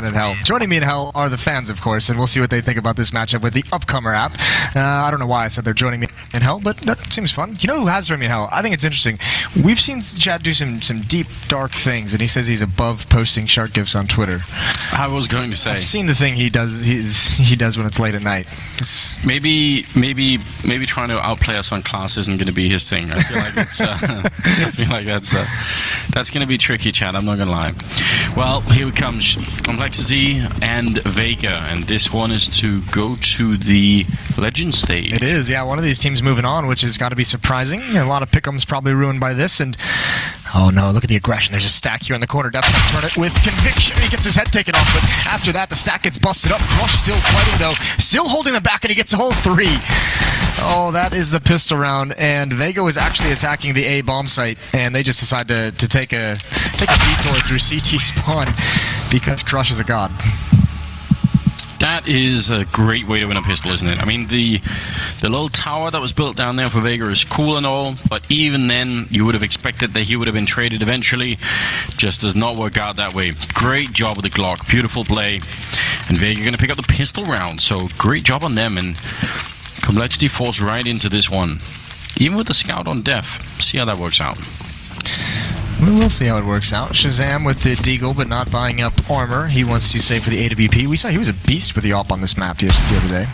than in Hell. Joining me in Hell are the fans, of course, and we'll see what they think about this matchup with the Upcomer app. I don't know why I said they're joining me in Hell, but that seems fun. You know who has joined me in Hell? I think it's interesting. We've seen Chad do some deep, dark things, and he says he's above posting shark gifs on Twitter. I was going to say. I've seen the thing he does. He does when it's late at night. It's maybe trying to outplay us on class isn't going to be his thing. I feel like it's. I feel like that's going to be tricky, Chad. I'm not going to lie. Well, here it comes. compLexity and Vega, and this one is to go to the Legend stage. It is, yeah. One of these teams moving on, which has got to be surprising. A lot of pick'ems probably ruined by this, and oh no, look at the aggression. There's a stack here in the corner. Depth turn it with conviction. He gets his head taken off, but after that, the stack gets busted up. Crush still fighting though, still holding the back, and he gets a whole 3. Oh, that is the pistol round, and Vega was actually attacking the A bomb site, and they just decide to take a detour through CT spawn because Crush is a god. That is a great way to win a pistol, isn't it? I mean, the little tower that was built down there for Vega is cool and all, but even then, you would have expected that he would have been traded eventually. Just does not work out that way. Great job with the Glock. Beautiful play. And Vega going to pick up the pistol round, so great job on them. And compLexity falls right into this one. Even with the scout on def. See how that works out. We will see how it works out. Shazam with the Deagle, but not buying up armor. He wants to save for the AWP. We saw he was a beast with the AWP on this map the other day.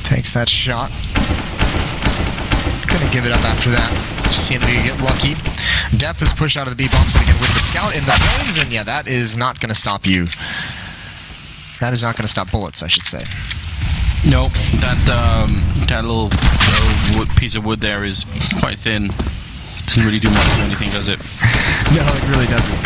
Takes that shot. Gonna give it up after that. Just seeing if he can get lucky. Def is pushed out of the B-bomb site again with the scout in the flames, and yeah, that is not gonna stop you. That is not gonna stop bullets, I should say. No, that little piece of wood there is quite thin. Doesn't really do much of anything, does it? No, it really doesn't.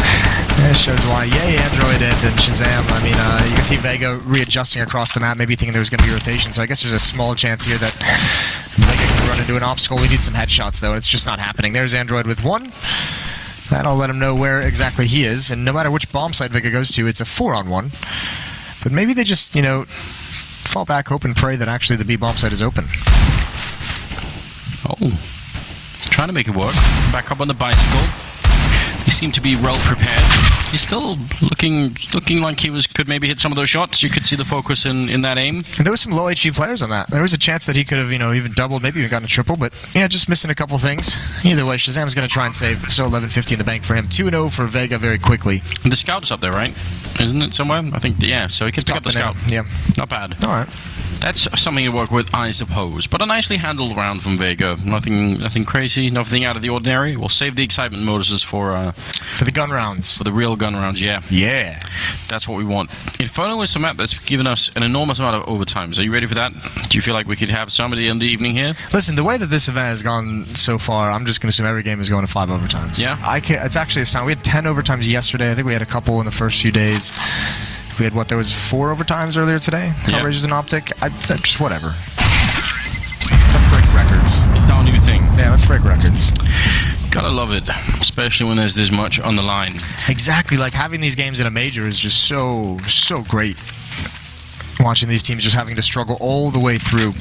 That shows why. Yay, Android and Shazam. I mean, you can see Vega readjusting across the map, maybe thinking there was going to be rotation, so I guess there's a small chance here that Vega can run into an obstacle. We need some headshots, though, and it's just not happening. There's Android with 1. That'll let him know where exactly he is, and no matter which bomb site Vega goes to, it's a 4-on-1. But maybe they just, you know, fall back, hope and pray that actually the B bomb site is open. Oh. Trying to make it work. Back up on the bicycle. He seemed to be well prepared. He's still looking like he could maybe hit some of those shots. You could see the focus in that aim. And there was some low HP players on that. There was a chance that he could have, you know, even doubled, maybe even gotten a triple, but yeah, just missing a couple things. Either way, Shazam's going to try and save. So 1150 in the bank for him. 2-0 for Vega very quickly. And the scout is up there, right? Isn't it somewhere? I think, yeah. So he can pick up the scout. Yeah. Not bad. All right. That's something to work with, I suppose. But a nicely handled round from Vega. Nothing crazy, nothing out of the ordinary. We'll save the excitement moduses for the gun rounds. For the real gun rounds, yeah. Yeah. That's what we want. Inferno is a map that's given us an enormous amount of overtimes. Are you ready for that? Do you feel like we could have somebody in the evening here? Listen, the way that this event has gone so far, I'm just going to assume every game is going to 5 overtimes. Yeah. It's actually astounding. We had 10 overtimes yesterday. I think we had a couple in the first few days. We had, what, there was 4 overtimes earlier today? Coverage is an optic. Just whatever. Let's break records. Don't do thing. Yeah, let's break records. Gotta love it, especially when there's this much on the line. Exactly, like having these games in a major is just so great. Watching these teams just having to struggle all the way through.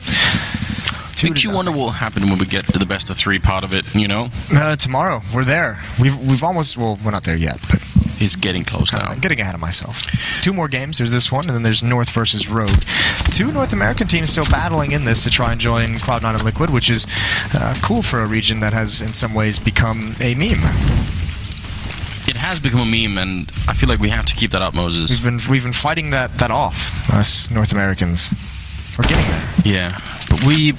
Makes you wonder what will happen when we get to the best of 3 part of it, you know? Tomorrow, we're there. We've almost, well, we're not there yet, but it's getting close now. I'm getting ahead of myself. 2 more games. There's this one, and then there's North versus Rogue. 2 North American teams still battling in this to try and join Cloud9 and Liquid, which is cool for a region that has, in some ways, become a meme. It has become a meme, and I feel like we have to keep that up, Moses. We've been fighting that off, us North Americans. We're getting there. Yeah, but we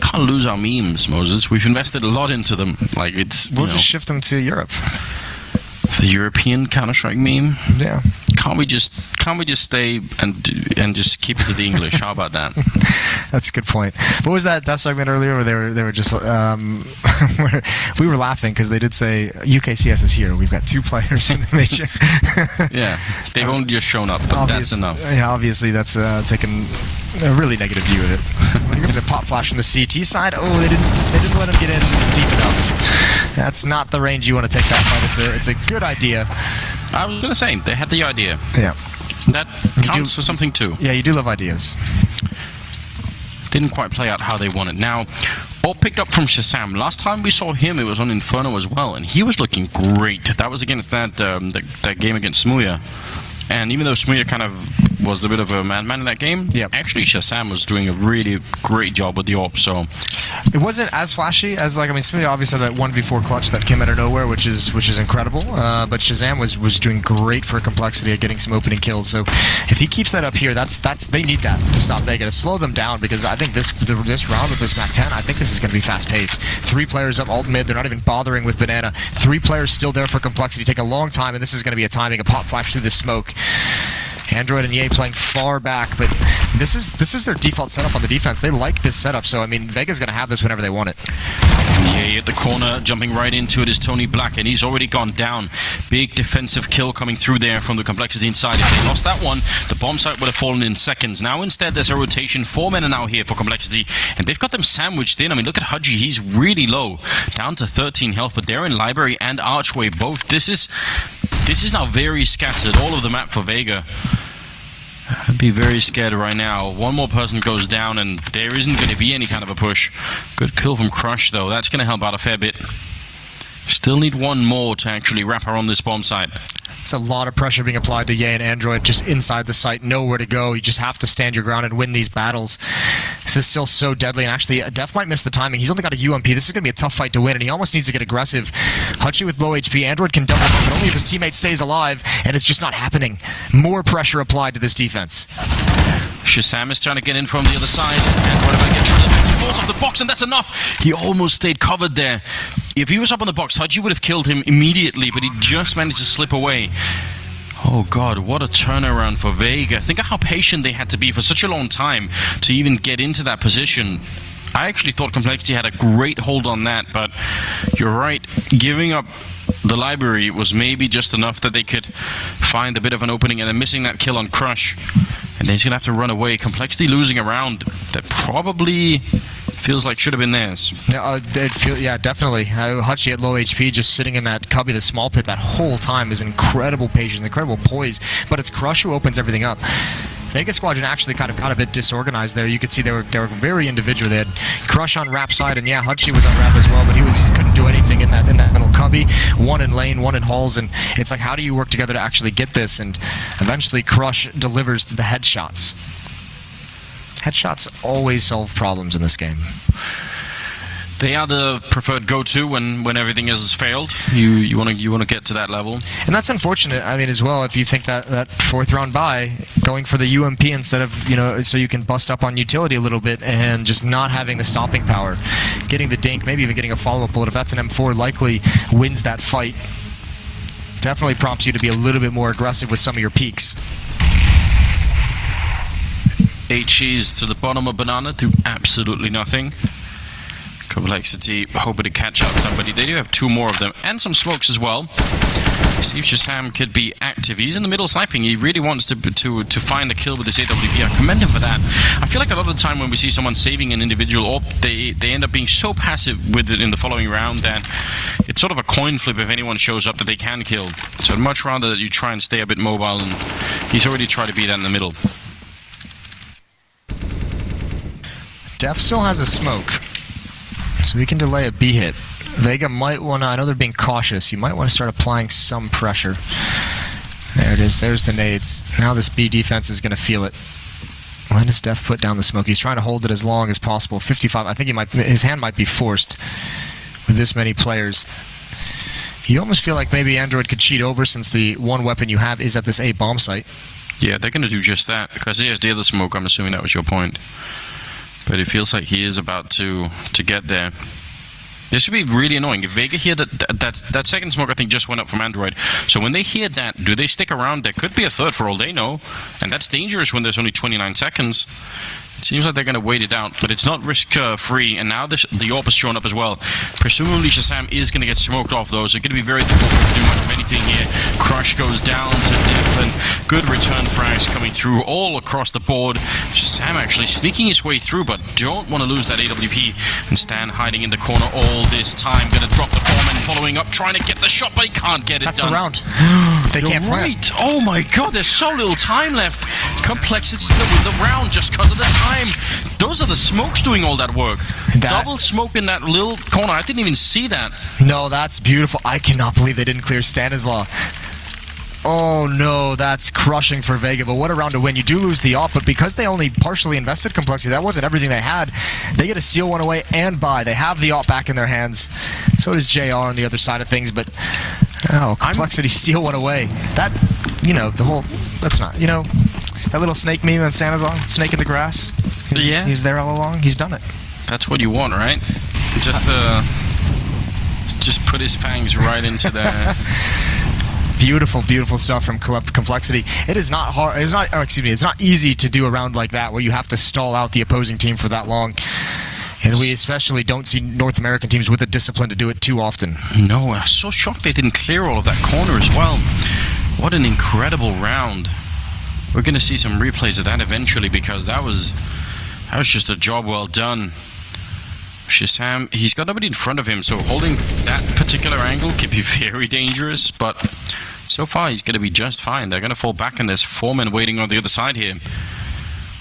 can't lose our memes, Moses. We've invested a lot into them. Like we'll just shift them to Europe. The European Counter-Strike meme. Yeah. Can't we just stay and just keep it to the English? How about that? That's a good point. What was that segment earlier where they were just where we were laughing because they did say UKCS is here. We've got 2 players in the major. Yeah, they've only just shown up, but that's enough. Yeah, obviously that's taken a really negative view of it. There's a pop flash from the CT side. Oh, they didn't let him get in deep enough. That's not the range you want to take that fight. It's a good idea. I was going to say, they had the idea. Yeah. That counts for something too. Yeah, you do love ideas. Didn't quite play out how they wanted. Now, all picked up from Shazam. Last time we saw him, it was on Inferno as well, and he was looking great. That was against that game against Smuya. And even though Smear kind of was a bit of a madman in that game, actually Shazam was doing a really great job with the AWP, so... It wasn't as flashy as, like, I mean, Smear obviously had that 1v4 clutch that came out of nowhere, which is incredible, but Shazam was doing great for compLexity at getting some opening kills, so if he keeps that up here, they need that to stop Vega, to slow them down, because I think this round with this Mac 10, I think this is going to be fast-paced. 3 players up alt mid, they're not even bothering with Banana. 3 players still there for compLexity, take a long time, and this is going to be a timing, a pop flash through the smoke. Android and Ye playing far back, but this is their default setup on the defense. They like this setup, so I mean, Vega's going to have this whenever they want it. Ye at the corner, jumping right into it is Tony Black, and he's already gone down. Big defensive kill coming through there from the compLexity inside. If they lost that one, the bomb site would have fallen in seconds. Now instead, there's a rotation. 4 men are now here for compLexity, and they've got them sandwiched in. I mean, look at Hudgy, he's really low, down to 13 health, but they're in Library and Archway both. This is now very scattered, all of the map for Vega. I'd be very scared right now. One more person goes down and there isn't going to be any kind of a push. Good kill from Crush though, that's going to help out a fair bit. Still need one more to actually wrap around this bomb site. It's a lot of pressure being applied to Ye and Android just inside the site, nowhere to go. You just have to stand your ground and win these battles. This is still so deadly, and actually, Def might miss the timing. He's only got a UMP. This is going to be a tough fight to win, and he almost needs to get aggressive. Hutchie with low HP. Android can double jump, but only if his teammate stays alive, and it's just not happening. More pressure applied to this defense. Shazam is trying to get in from the other side. Android about to get through the back. He falls off the box, and that's enough. He almost stayed covered there. If he was up on the box, Hutchie would have killed him immediately, but he just managed to slip away. Oh god, what a turnaround for Vega. Think of how patient they had to be for such a long time to even get into that position. I actually thought compLexity had a great hold on that, but you're right, giving up the Library was maybe just enough that they could find a bit of an opening, and then missing that kill on Crush. And they're just going to have to run away. compLexity losing a round that probably feels like should have been theirs. Yeah, definitely. Hutchie at low HP, just sitting in that cubby, the small pit, that whole time is incredible patience, incredible poise, but it's Crush who opens everything up. Vega Squadron actually kind of got a bit disorganized there. You could see they were very individual. They had Crush on Rap side, and yeah, Hutchie was on Rap as well, but he couldn't do anything in that little cubby. One in lane, one in halls, and it's like, how do you work together to actually get this? And eventually Crush delivers the headshots. Headshots always solve problems in this game. They are the preferred go-to when everything else has failed. You want to get to that level, and that's unfortunate. I mean, as well, if you think that 4th round buy, going for the UMP instead of, so you can bust up on utility a little bit, and just not having the stopping power, getting the dink, maybe even getting a follow-up bullet. If that's an M4, likely wins that fight. Definitely prompts you to be a little bit more aggressive with some of your peaks. 8 cheese to the bottom of Banana do absolutely nothing. compLexity hoping to catch out somebody. They do have 2 more of them, and some smokes as well. See if Shazam could be active. He's in the middle sniping. He really wants to find a kill with his AWP. I commend him for that. I feel like a lot of the time when we see someone saving an individual AWP, they end up being so passive with it in the following round that it's sort of a coin flip if anyone shows up that they can kill. So I'd much rather that you try and stay a bit mobile, and he's already tried to be that in the middle. Def still has a smoke, so we can delay a B hit. Vega might want to, I know they're being cautious, you might want to start applying some pressure. There it is, there's the nades. Now this B defense is going to feel it. When does Def put down the smoke? He's trying to hold it as long as possible. 55, I think his hand might be forced with this many players. You almost feel like maybe Android could cheat over, since the one weapon you have is at this A bomb site. Yeah, they're going to do just that, because he has the other smoke. I'm assuming that was your point. But it feels like he is about to get there. This would be really annoying. If Vega hear that second smoke, I think, just went up from Android. So when they hear that, do they stick around? There could be a third for all they know. And that's dangerous when there's only 29 seconds. It seems like they're going to wait it out, but it's not risk-free, and now the AWP is showing up as well. Presumably Shazam is going to get smoked off, though, so it's going to be very difficult to do much of anything here. Crush goes down to Def, and good return frags coming through all across the board. Shazam actually sneaking his way through, but don't want to lose that AWP, and Stan hiding in the corner all this time. Going to drop the bomb and following up, trying to get the shot, but he can't get it done. That's the round. They can't play. Right. Oh my god, there's so little time left. compLexity still with the round just because of the time. Those are the smokes doing all that work. Double smoke in that little corner. I didn't even see that. No, that's beautiful. I cannot believe they didn't clear Stanislaw. Oh no, that's crushing for Vega, but what a round to win. You do lose the op, but because they only partially invested complexity, that wasn't everything they had. They get to steal one away and buy. They have the op back in their hands. So does JR on the other side of things, but complexity steal one away. That, that's not, that little snake meme on Santa's on, snake in the grass. He's there all along. He's done it. That's what you want, right? Just put his fangs right into there. Beautiful, beautiful stuff from complexity. It is not hard. It's not easy to do a round like that where you have to stall out the opposing team for that long. And we especially don't see North American teams with the discipline to do it too often. No, I'm so shocked they didn't clear all of that corner as well. What an incredible round. We're going to see some replays of that eventually, because that was just a job well done. Shazam, he's got nobody in front of him, so holding that particular angle could be very dangerous, but so far he's going to be just fine. They're going to fall back, and there's 4 men waiting on the other side here.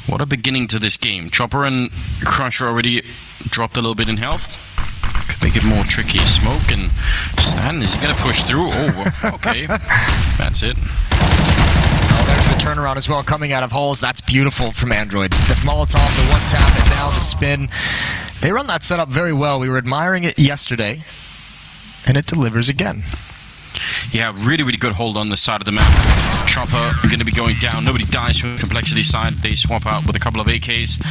What a beginning to this game. Chopper and Crusher already dropped a little bit in health. Could make it more tricky. Smoke and Stan, is he going to push through? Oh, okay. That's it. Oh, there's the turnaround as well coming out of holes. That's beautiful from Android. The Molotov, the one tap, and now the spin. They run that setup very well. We were admiring it yesterday, and it delivers again. Yeah, really, really good hold on the side of the map. Chopper going to be going down. Nobody dies from complexity side. They swap out with a couple of AKs,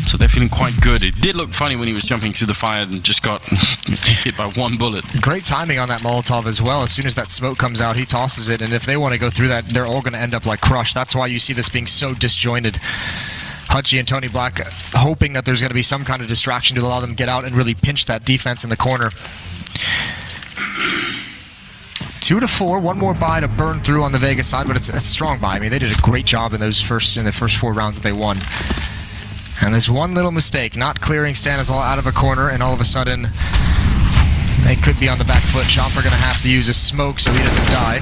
so they're feeling quite good. It did look funny when he was jumping through the fire and just got hit by one bullet. Great timing on that Molotov as well. As soon as that smoke comes out, he tosses it, and if they want to go through that, they're all going to end up like Crush. That's why you see this being so disjointed. Hutchie and Tony Black hoping that there's going to be some kind of distraction to allow them to get out and really pinch that defense in the corner. 2-4, one more buy to burn through on the Vega side, but it's a strong buy. I mean, they did a great job in the first 4 rounds that they won. And there's one little mistake, not clearing Stanislaw out of a corner, and all of a sudden they could be on the back foot. Chopper going to have to use a smoke so he doesn't die.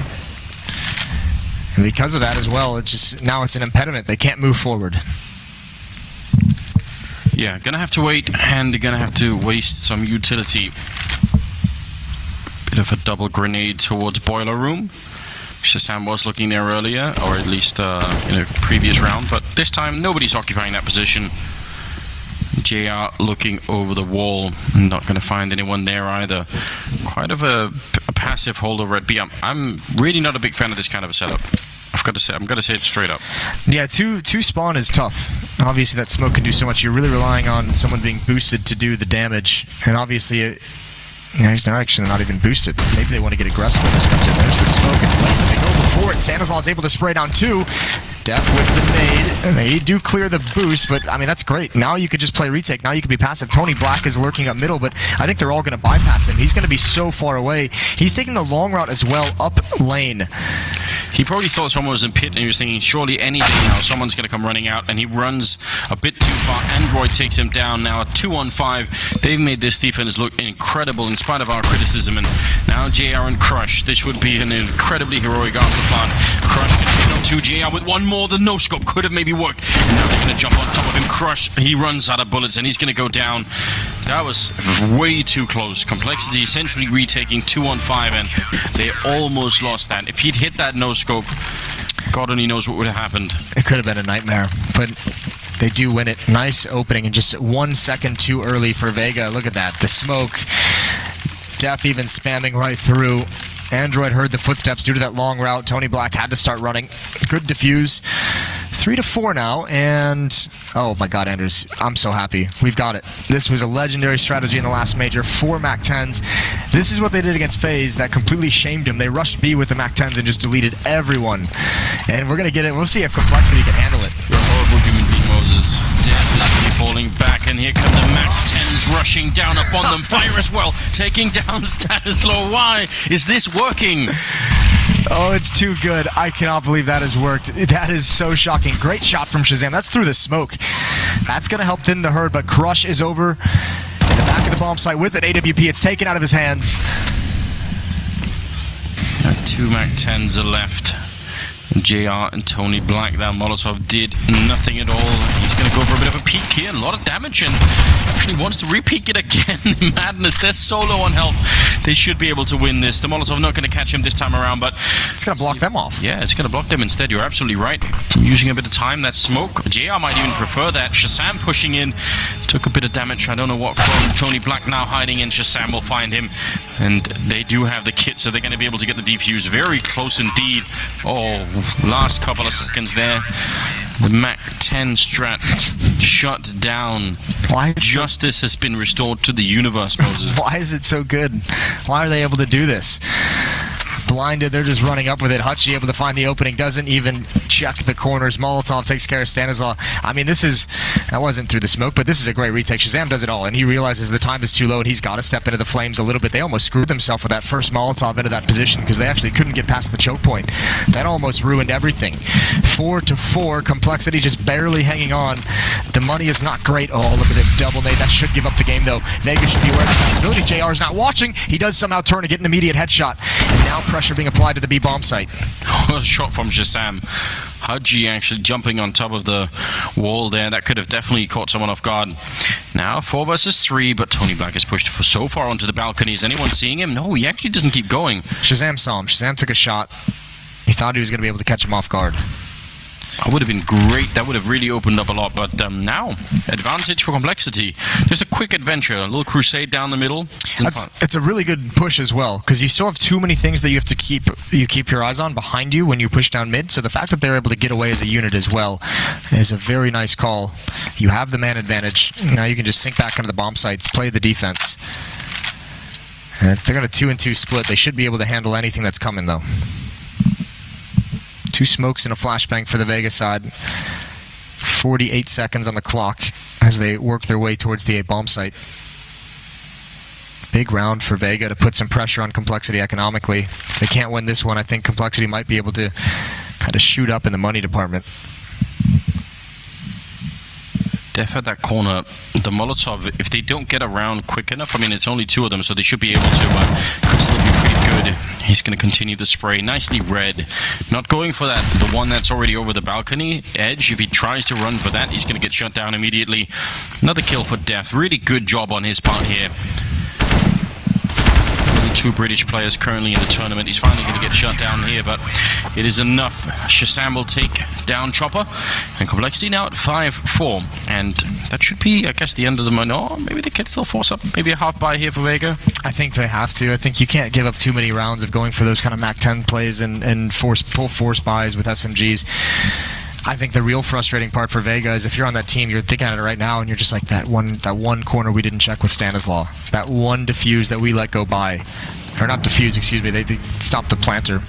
And because of that as well, now it's an impediment. They can't move forward. Yeah, gonna have to wait, and they're gonna have to waste some utility. Bit of a double grenade towards boiler room. Shazam was looking there earlier, or at least in a previous round, but this time nobody's occupying that position. JR looking over the wall, not gonna find anyone there either. Quite of a passive hold over at B. I'm really not a big fan of this kind of a setup. I'm gonna say it straight up. Yeah, two spawn is tough. Obviously, that smoke can do so much. You're really relying on someone being boosted to do the damage, and obviously, they're actually not even boosted. Maybe they want to get aggressive when this comes in. There's the smoke. It's late, but they go before it. Stanislaw is able to spray down 2. Def with the nade. They do clear the boost, but I mean, that's great. Now you could just play retake. Now you could be passive. Tony Black is lurking up middle, but I think they're all going to bypass him. He's going to be so far away. He's taking the long route as well, up lane. He probably thought someone was in pit, and he was thinking, surely any day now someone's going to come running out, and he runs a bit too far. Android takes him down now at 2-on-5. They've made this defense look incredible in spite of our criticism, and now JR and Crush. This would be an incredibly heroic afterplan. Crush can hit on 2. JR with one more. The no-scope could have maybe worked. And now they're going to jump on top of him. Crush, he runs out of bullets, and he's going to go down. That was way too close. Complexity essentially retaking 2-on-5, and they almost lost that. If he'd hit that no-scope, God only knows what would have happened. It could have been a nightmare, but they do win it. Nice opening, and just 1 second too early for Vega. Look at that. The smoke. Def even spamming right through. Android heard the footsteps due to that long route. Tony Black had to start running. Good defuse. 3-4 now, and oh my god, Andrews, I'm so happy. We've got it. This was a legendary strategy in the last major. 4 MAC-10s. This is what they did against FaZe that completely shamed him. They rushed B with the MAC-10s and just deleted everyone. And we're gonna get it. We'll see if complexity can handle it. You're a horrible human being, Moses. Death is going to be falling back, and here come the MAC-10s rushing down upon them. Fire as well, taking down Stanislaw. Why is this working? Oh, it's too good. I cannot believe that has worked. That is so shocking. Great shot from Shazam. That's through the smoke. That's going to help thin the herd, but Crush is over in the back of the bomb site with an AWP. It's taken out of his hands. 2 MAC-10s are left. JR and Tony Black. That Molotov did nothing at all. He's going to go for a bit of a peek here. A lot of damage, and actually wants to re-peek it again. Madness. They're so low on health. They should be able to win this. The Molotov not going to catch him this time around, but it's going to block them off. Yeah, it's going to block them instead. You're absolutely right. Using a bit of time. That smoke. JR might even prefer that. Shazam pushing in. Took a bit of damage. I don't know what from. Tony Black now hiding in. Shazam will find him. And they do have the kit, so they're going to be able to get the defuse. Very close indeed. Oh, last couple of seconds there. The MAC-10 strat shut down. Why? Justice has been restored to the universe, Moses. Why is it so good? Why are they able to do this? Blinded, they're just running up with it. Hutchie able to find the opening, doesn't even check the corners. Molotov takes care of Stanislaw. I mean, that wasn't through the smoke, but this is a great retake. Shazam does it all, and he realizes the time is too low, and he's got to step into the flames a little bit. They almost screwed themselves with that first Molotov into that position, because they actually couldn't get past the choke point. That almost ruined everything. 4-4, compLexity just barely hanging on. The money is not great. Oh, look at this double nade. That should give up the game, though. Vega should be aware of the possibility. JR is not watching. He does somehow turn to get an immediate headshot, and now pressure being applied to the B bomb site. A shot from Shazam. Hudgy actually jumping on top of the wall there. That could have definitely caught someone off guard. Now 4 versus 3, but Tony Black is pushed for so far onto the balcony. Is anyone seeing him? No, he actually doesn't keep going. Shazam saw him. Shazam took a shot. He thought he was going to be able to catch him off guard. That would have been great. That would have really opened up a lot. But now, advantage for compLexity. Just a quick adventure. A little crusade down the middle. It's a really good push as well, because you still have too many things that you have to keep your eyes on behind you when you push down mid. So the fact that they're able to get away as a unit as well is a very nice call. You have the man advantage. Now you can just sink back into the bomb sites, play the defense. And if they're going to 2-2 split, they should be able to handle anything that's coming, though. 2 smokes and a flashbang for the Vega side. 48 seconds on the clock as they work their way towards the A bomb site. Big round for Vega to put some pressure on compLexity economically. If they can't win this one, I think compLexity might be able to kind of shoot up in the money department. Def at that corner. The Molotov, if they don't get around quick enough, I mean, it's only 2 of them, so they should be able to, but could still be pretty good. He's going to continue the spray. Nicely read. Not going for that, the one that's already over the balcony edge. If he tries to run for that, he's going to get shut down immediately. Another kill for Def. Really good job on his part here. 2 British players currently in the tournament. He's finally going to get shut down here, but it is enough. Shazam will take down Chopper, and compLexity now at 5-4, and that should be, I guess, the end of the money. Oh, maybe they can still force up maybe a half buy here for Vega. I think they have to. I think you can't give up too many rounds of going for those kind of MAC-10 plays and full force buys with SMGs. I think the real frustrating part for Vega is if you're on that team, you're thinking at it right now, and you're just like, that one corner we didn't check with Stanislaw. That one defuse that we let go by. Or not defuse, excuse me, they stopped the planter.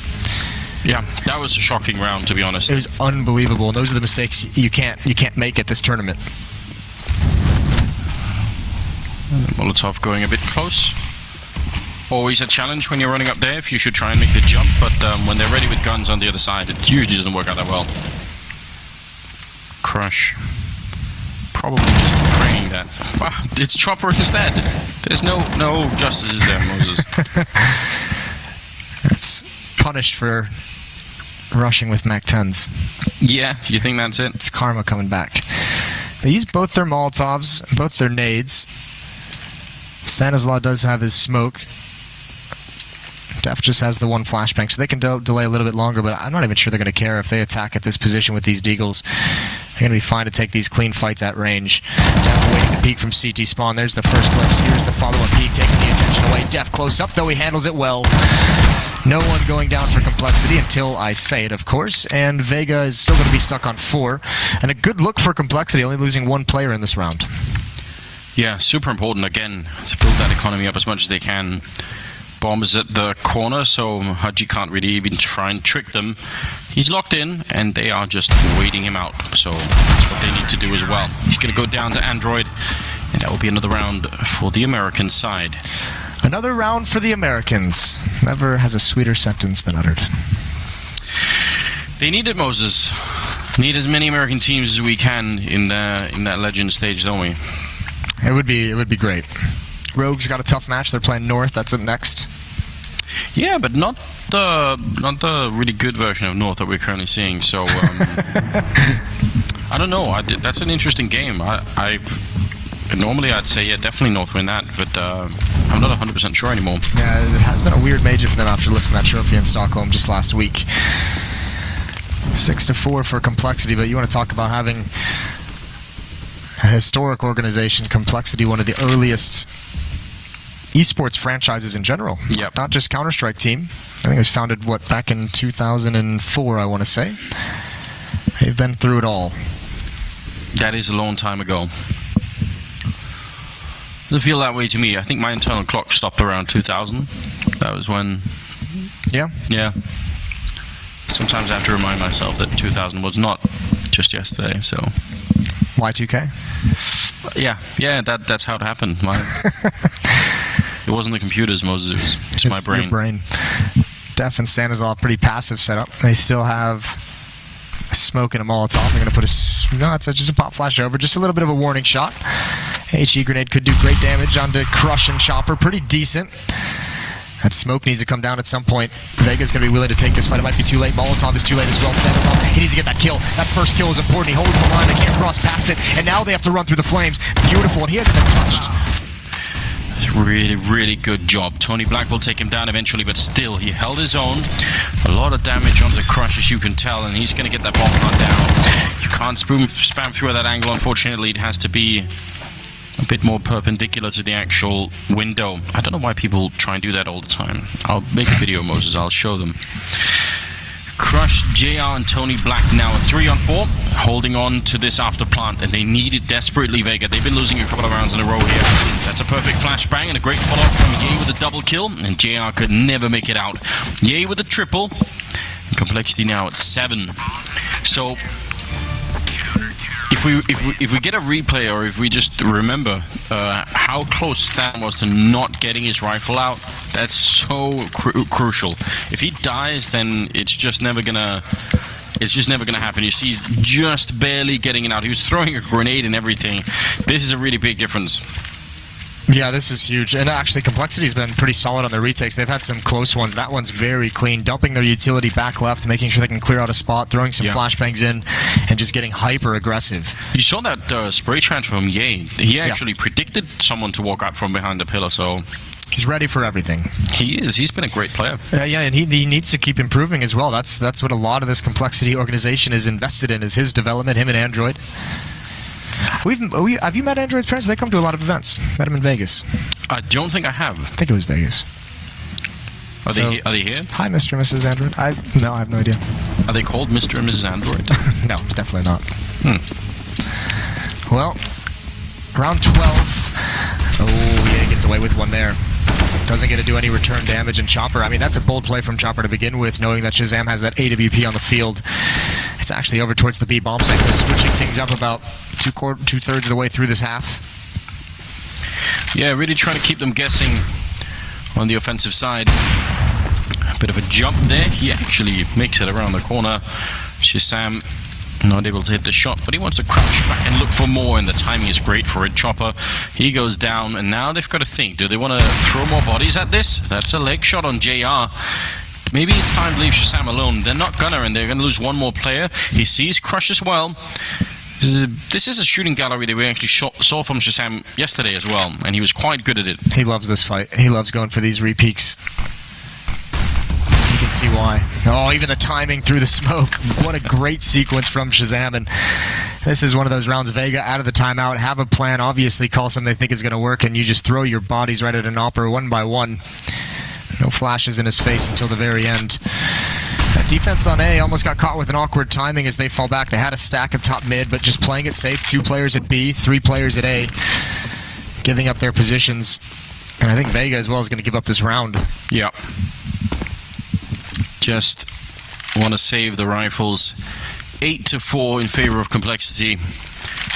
Yeah, that was a shocking round, to be honest. It was unbelievable, and those are the mistakes you can't make at this tournament. Molotov going a bit close. Always a challenge when you're running up there if you should try and make the jump, but when they're ready with guns on the other side, it usually doesn't work out that well. Crush. Probably just training that. Wow, it's Chopper instead. There's no justices there, Moses. That's punished for rushing with MAC-10s. Yeah, you think that's it? It's karma coming back. They use both their Molotovs, both their nades. Stanislaw does have his smoke. Def just has the one flashbang, so they can delay a little bit longer, but I'm not even sure they're going to care if they attack at this position with these deagles. They're going to be fine to take these clean fights at range. Def waiting to peek from CT spawn. There's the first glimpse. Here's the follow-up peek, taking the attention away. Def close up, though he handles it well. No one going down for compLexity until I say it, of course, and Vega is still going to be stuck on 4. And a good look for compLexity, only losing 1 player in this round. Yeah, super important, again, to build that economy up as much as they can. Bomb is at the corner, so Haji can't really even try and trick them. He's locked in, and they are just waiting him out. So that's what they need to do as well. He's going to go down to Android, and that will be another round for the American side. Another round for the Americans. Never has a sweeter sentence been uttered. They need it, Moses. Need as many American teams as we can in that legend stage, don't we? It would be great. Rogue's got a tough match. They're playing North. That's it next. Yeah, but not the really good version of North that we're currently seeing. So I don't know. That's an interesting game. Normally I'd say definitely North win that, but I'm not 100% sure anymore. Yeah, it has been a weird major for them after lifting that trophy in Stockholm just last week. 6-4 for compLexity, but you want to talk about having a historic organization, compLexity, one of the earliest esports franchises in general. Yep. Not just Counter-Strike team. I think it was founded, back in 2004, I want to say. They've been through it all. That is a long time ago. Doesn't feel that way to me. I think my internal clock stopped around 2000. That was when... Yeah? Yeah. Sometimes I have to remind myself that 2000 was not just yesterday, so... Y2K? Yeah, that's how it happened. It wasn't the computers, Moses, it was just my brain. Your brain. Def and Stanislav, pretty passive setup. They still have a smoke and a Molotov. They're going to put it's just a pop flash over. Just a little bit of a warning shot. HE grenade could do great damage onto Crush and Chopper. Pretty decent. That smoke needs to come down at some point. Vega's going to be willing to take this fight. It might be too late. Molotov is too late as well. Stanislav, he needs to get that kill. That first kill is important. He holds the line. They can't cross past it. And now they have to run through the flames. Beautiful. And he hasn't been touched. Really, really good job. Tony Black will take him down eventually, but still, he held his own. A lot of damage on the Crush, as you can tell, and he's going to get that bomb gun down. You can't spam through at that angle, unfortunately. It has to be a bit more perpendicular to the actual window. I don't know why people try and do that all the time. I'll make a video, Moses. I'll show them. Crush, JR, and Tony Black now at 3-on-4, holding on to this after plant, and they need it desperately, Vega. They've been losing a couple of rounds in a row here. That's a perfect flashbang and a great follow-up from Ye with a double kill, and JR could never make it out. Ye with a triple, and compLexity now at 7. So if we get a replay, or if we just remember how close Stan was to not getting his rifle out, that's so crucial. If he dies, then it's just never gonna happen. You see, he's just barely getting it out. He was throwing a grenade and everything. This is a really big difference. Yeah, this is huge. And actually, compLexity's been pretty solid on their retakes. They've had some close ones. That one's very clean. Dumping their utility back left, making sure they can clear out a spot, throwing some flashbangs in, and just getting hyper-aggressive. You saw that spray transfer from Ye. He actually predicted someone to walk out from behind the pillar, so... He's ready for everything. He is. He's been a great player. Yeah, and he needs to keep improving as well. That's what a lot of this compLexity organization is invested in, is his development, him and Android. Have you met Android's parents? They come to a lot of events. Met him in Vegas. I don't think I have. I think it was Vegas. Are they here? Hi, Mr. and Mrs. Android. No, I have no idea. Are they called Mr. and Mrs. Android? No, definitely not. Well, round 12. Oh, yeah, he gets away with one there. Doesn't get to do any return damage, and Chopper, I mean, that's a bold play from Chopper to begin with, knowing that Shazam has that AWP on the field. It's actually over towards the B bomb site, so switching things up about two-thirds of the way through this half. Yeah, really trying to keep them guessing on the offensive side. A bit of a jump there. He actually makes it around the corner. Shazam not able to hit the shot, but he wants to crouch back and look for more, and the timing is great for it. Chopper, he goes down, and now they've got to think. Do they want to throw more bodies at this? That's a leg shot on JR. Maybe it's time to leave Shazam alone. They're not gonna, and they're gonna lose one more player. He sees Crush as well. This is a shooting gallery that we actually saw from Shazam yesterday as well, and he was quite good at it. He loves this fight. He loves going for these repeaks. You can see why. Oh, even the timing through the smoke. What a great sequence from Shazam. And this is one of those rounds. Vega out of the timeout, have a plan, obviously call something they think is going to work, and you just throw your bodies right at an opera one by one. No flashes in his face until the very end. That defense on A almost got caught with an awkward timing as they fall back. They had a stack at top mid, but just playing it safe. 2 players at B, 3 players at A, giving up their positions. And I think Vega as well is going to give up this round. Yeah. Just want to save the rifles. 8-4 in favor of compLexity.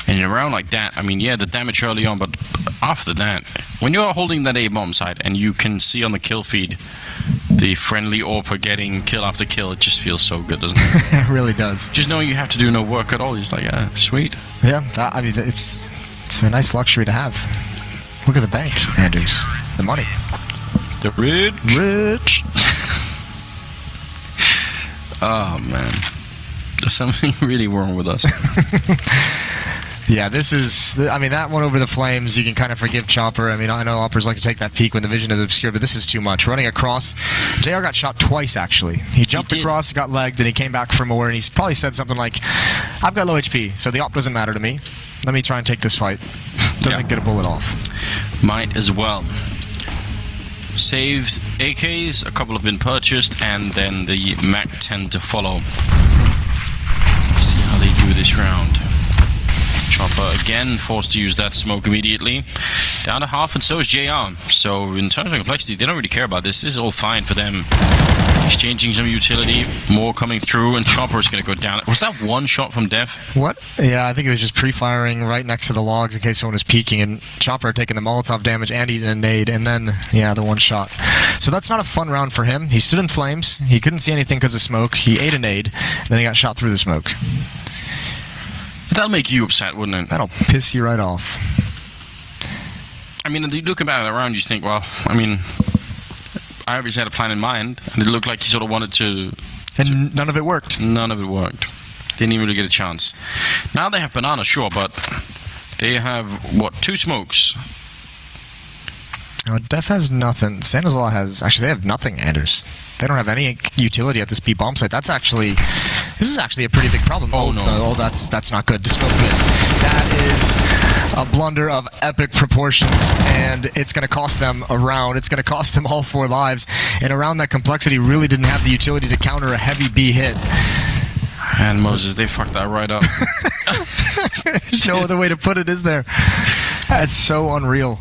And in a round like that, I mean, yeah, the damage early on, but after that, when you're holding that A-bomb site and you can see on the kill feed the friendly AWPer getting kill after kill, it just feels so good, doesn't it? It really does. Just knowing you have to do no work at all, it's like, yeah, sweet. Yeah, I mean, it's a nice luxury to have. Look at the bank, Anders. The money. The rich. Rich. Oh man, there's something really wrong with us. Yeah, this is... I mean, that one over the flames, you can kind of forgive Chopper. I mean, I know Oppers like to take that peek when the vision is obscured, but this is too much. Running across, JR got shot twice, actually. He jumped across, got legged, and he came back for more, and he's probably said something like, I've got low HP, so the op doesn't matter to me. Let me try and take this fight. Doesn't get a bullet off. Might as well. Saved AKs, a couple have been purchased, and then the Mac 10 to follow. See how they do this round. Chopper again forced to use that smoke immediately. Down to half, and so is JR. So in terms of complexity, they don't really care about this. This is all fine for them. Exchanging some utility, more coming through, and Chopper is going to go down. Was that one shot from Def? What? Yeah, I think it was just pre-firing right next to the logs in case someone was peeking, and Chopper had taken the Molotov damage and eaten a nade, and then, yeah, the one shot. So that's not a fun round for him. He stood in flames. He couldn't see anything because of smoke. He ate a nade, then he got shot through the smoke. That'll make you upset, wouldn't it? That'll piss you right off. I mean, you look about it around, you think, well, I mean, I obviously had a plan in mind, and it looked like he sort of wanted to... And none of it worked. None of it worked. Didn't even really get a chance. Now they have Banana, sure, but they have, what, 2 smokes? Def has nothing. Stanislaw has... Actually, they have nothing, Anders. They don't have any utility at this B bomb site. That's actually... This is actually a pretty big problem. Oh, no. Oh, that's not good. The smoke missed. That is a blunder of epic proportions, and it's going to cost them a round. It's going to cost them all 4 lives. And around that complexity really didn't have the utility to counter a heavy B hit. And Moses, they fucked that right up. There's no other way to put it, is there? That's so unreal.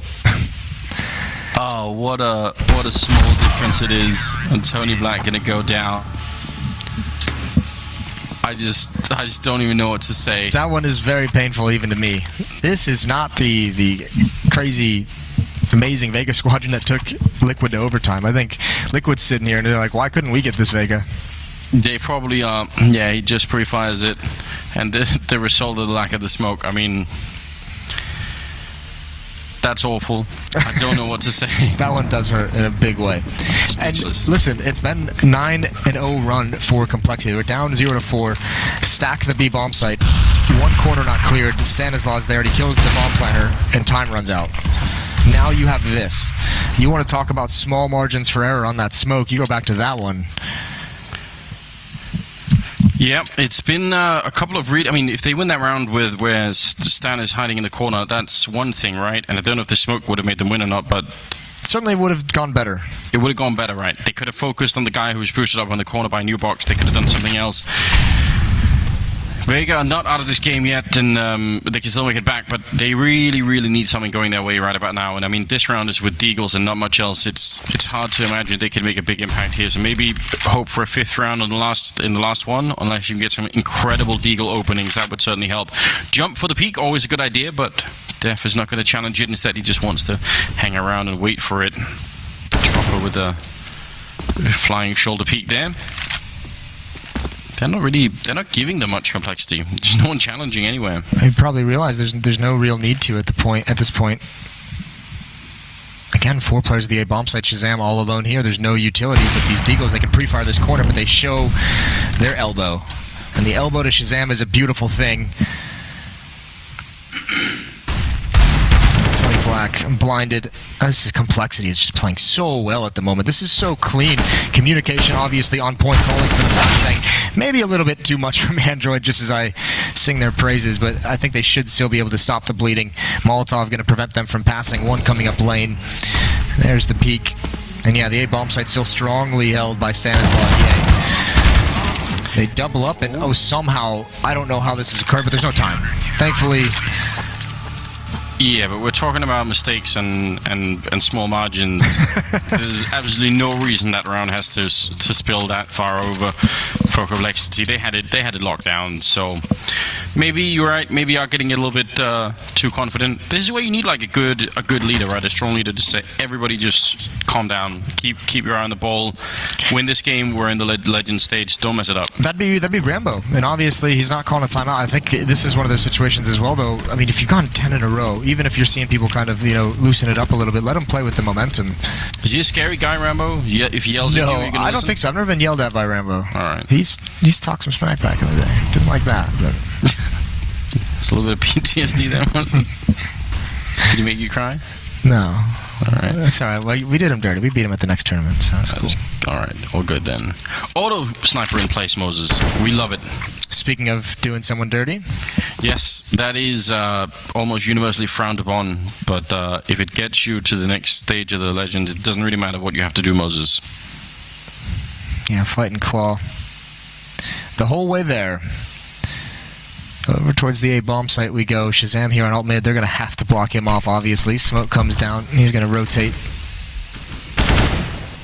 Oh, what a small difference it is. And Tony Black going to go down. I just don't even know what to say. That one is very painful even to me. This is not the crazy, amazing Vega Squadron that took Liquid to overtime. I think Liquid's sitting here and they're like, why couldn't we get this Vega? They probably are. Yeah, he just pre-fires it. And the result of the lack of the smoke, I mean... That's awful. I don't know what to say. That one does hurt in a big way. Speechless. And listen, it's been 9-0 run for complexity. We're down 0-4. Stack the B bomb site. One corner not cleared. Stanislaw's there. And he kills the bomb planter, and time runs out. Now you have this. You want to talk about small margins for error on that smoke? You go back to that one. Yeah, it's been a couple of I mean, if they win that round with where Stan is hiding in the corner, that's one thing, right? And I don't know if the smoke would have made them win or not, but... Certainly would have gone better. It would have gone better, right? They could have focused on the guy who was boosted up on the corner by a new box. They could have done something else. Vega are not out of this game yet, and they can still make it back, but they really, really need something going their way right about now. And I mean, this round is with Deagles and not much else. It's hard to imagine they can make a big impact here. So maybe hope for a 5th round in the last one, unless you can get some incredible Deagle openings. That would certainly help. Jump for the peak, always a good idea, but Def is not going to challenge it. Instead, he just wants to hang around and wait for it. Chopper with a flying shoulder peak there. They're not giving them much complexity. There's no one challenging anywhere. I probably realize there's no real need to at this point. Again, 4 players of the A bomb site. Shazam all alone here. There's no utility, but these Deagles, they can pre-fire this corner, but they show their elbow. And the elbow to Shazam is a beautiful thing. Tony Black blinded. This is complexity is just playing so well at the moment. This is so clean. Communication obviously on point, calling for the flashbang. Maybe a little bit too much from Android just as I sing their praises, but I think they should still be able to stop the bleeding. Molotov going to prevent them from passing. One coming up lane. There's the peak. And yeah, the A bomb site still strongly held by Stanislaw. Yeah. They double up and oh, somehow, I don't know how this has occurred, but there's no time. Thankfully... Yeah, but we're talking about mistakes and small margins. There's absolutely no reason that round has to spill that far over for complexity. They had it locked down. So Maybe you're right. Maybe you're getting a little bit too confident. This is where you need like a good leader, right? A strong leader to say, everybody just calm down, keep your eye on the ball, win this game. We're in the legend stage. Don't mess it up. That'd be Rambo, and obviously he's not calling a timeout. I think this is one of those situations as well, though. I mean, if you've gone 10 in a row, even if you're seeing people kind of loosen it up a little bit, let him play with the momentum. Is he a scary guy, Rambo? Yeah, if he yells at you, No, you're gonna I don't listen? think so. I've never been yelled at by Rambo. All right. He's talked some smack back in the day. Didn't like that. But. It's a little bit of PTSD there. Did he make you cry? No. All right. That's all right. Well, we did him dirty. We beat him at the next tournament, so that's cool. All right. All good then. Auto sniper in place, Moses. We love it. Speaking of doing someone dirty, yes, that is almost universally frowned upon. But if it gets you to the next stage of the legend, it doesn't really matter what you have to do, Moses. Yeah, fight and claw. The whole way there. Over towards the A bomb site we go. Shazam here on alt mid. They're going to have to block him off, obviously. Smoke comes down. He's going to rotate.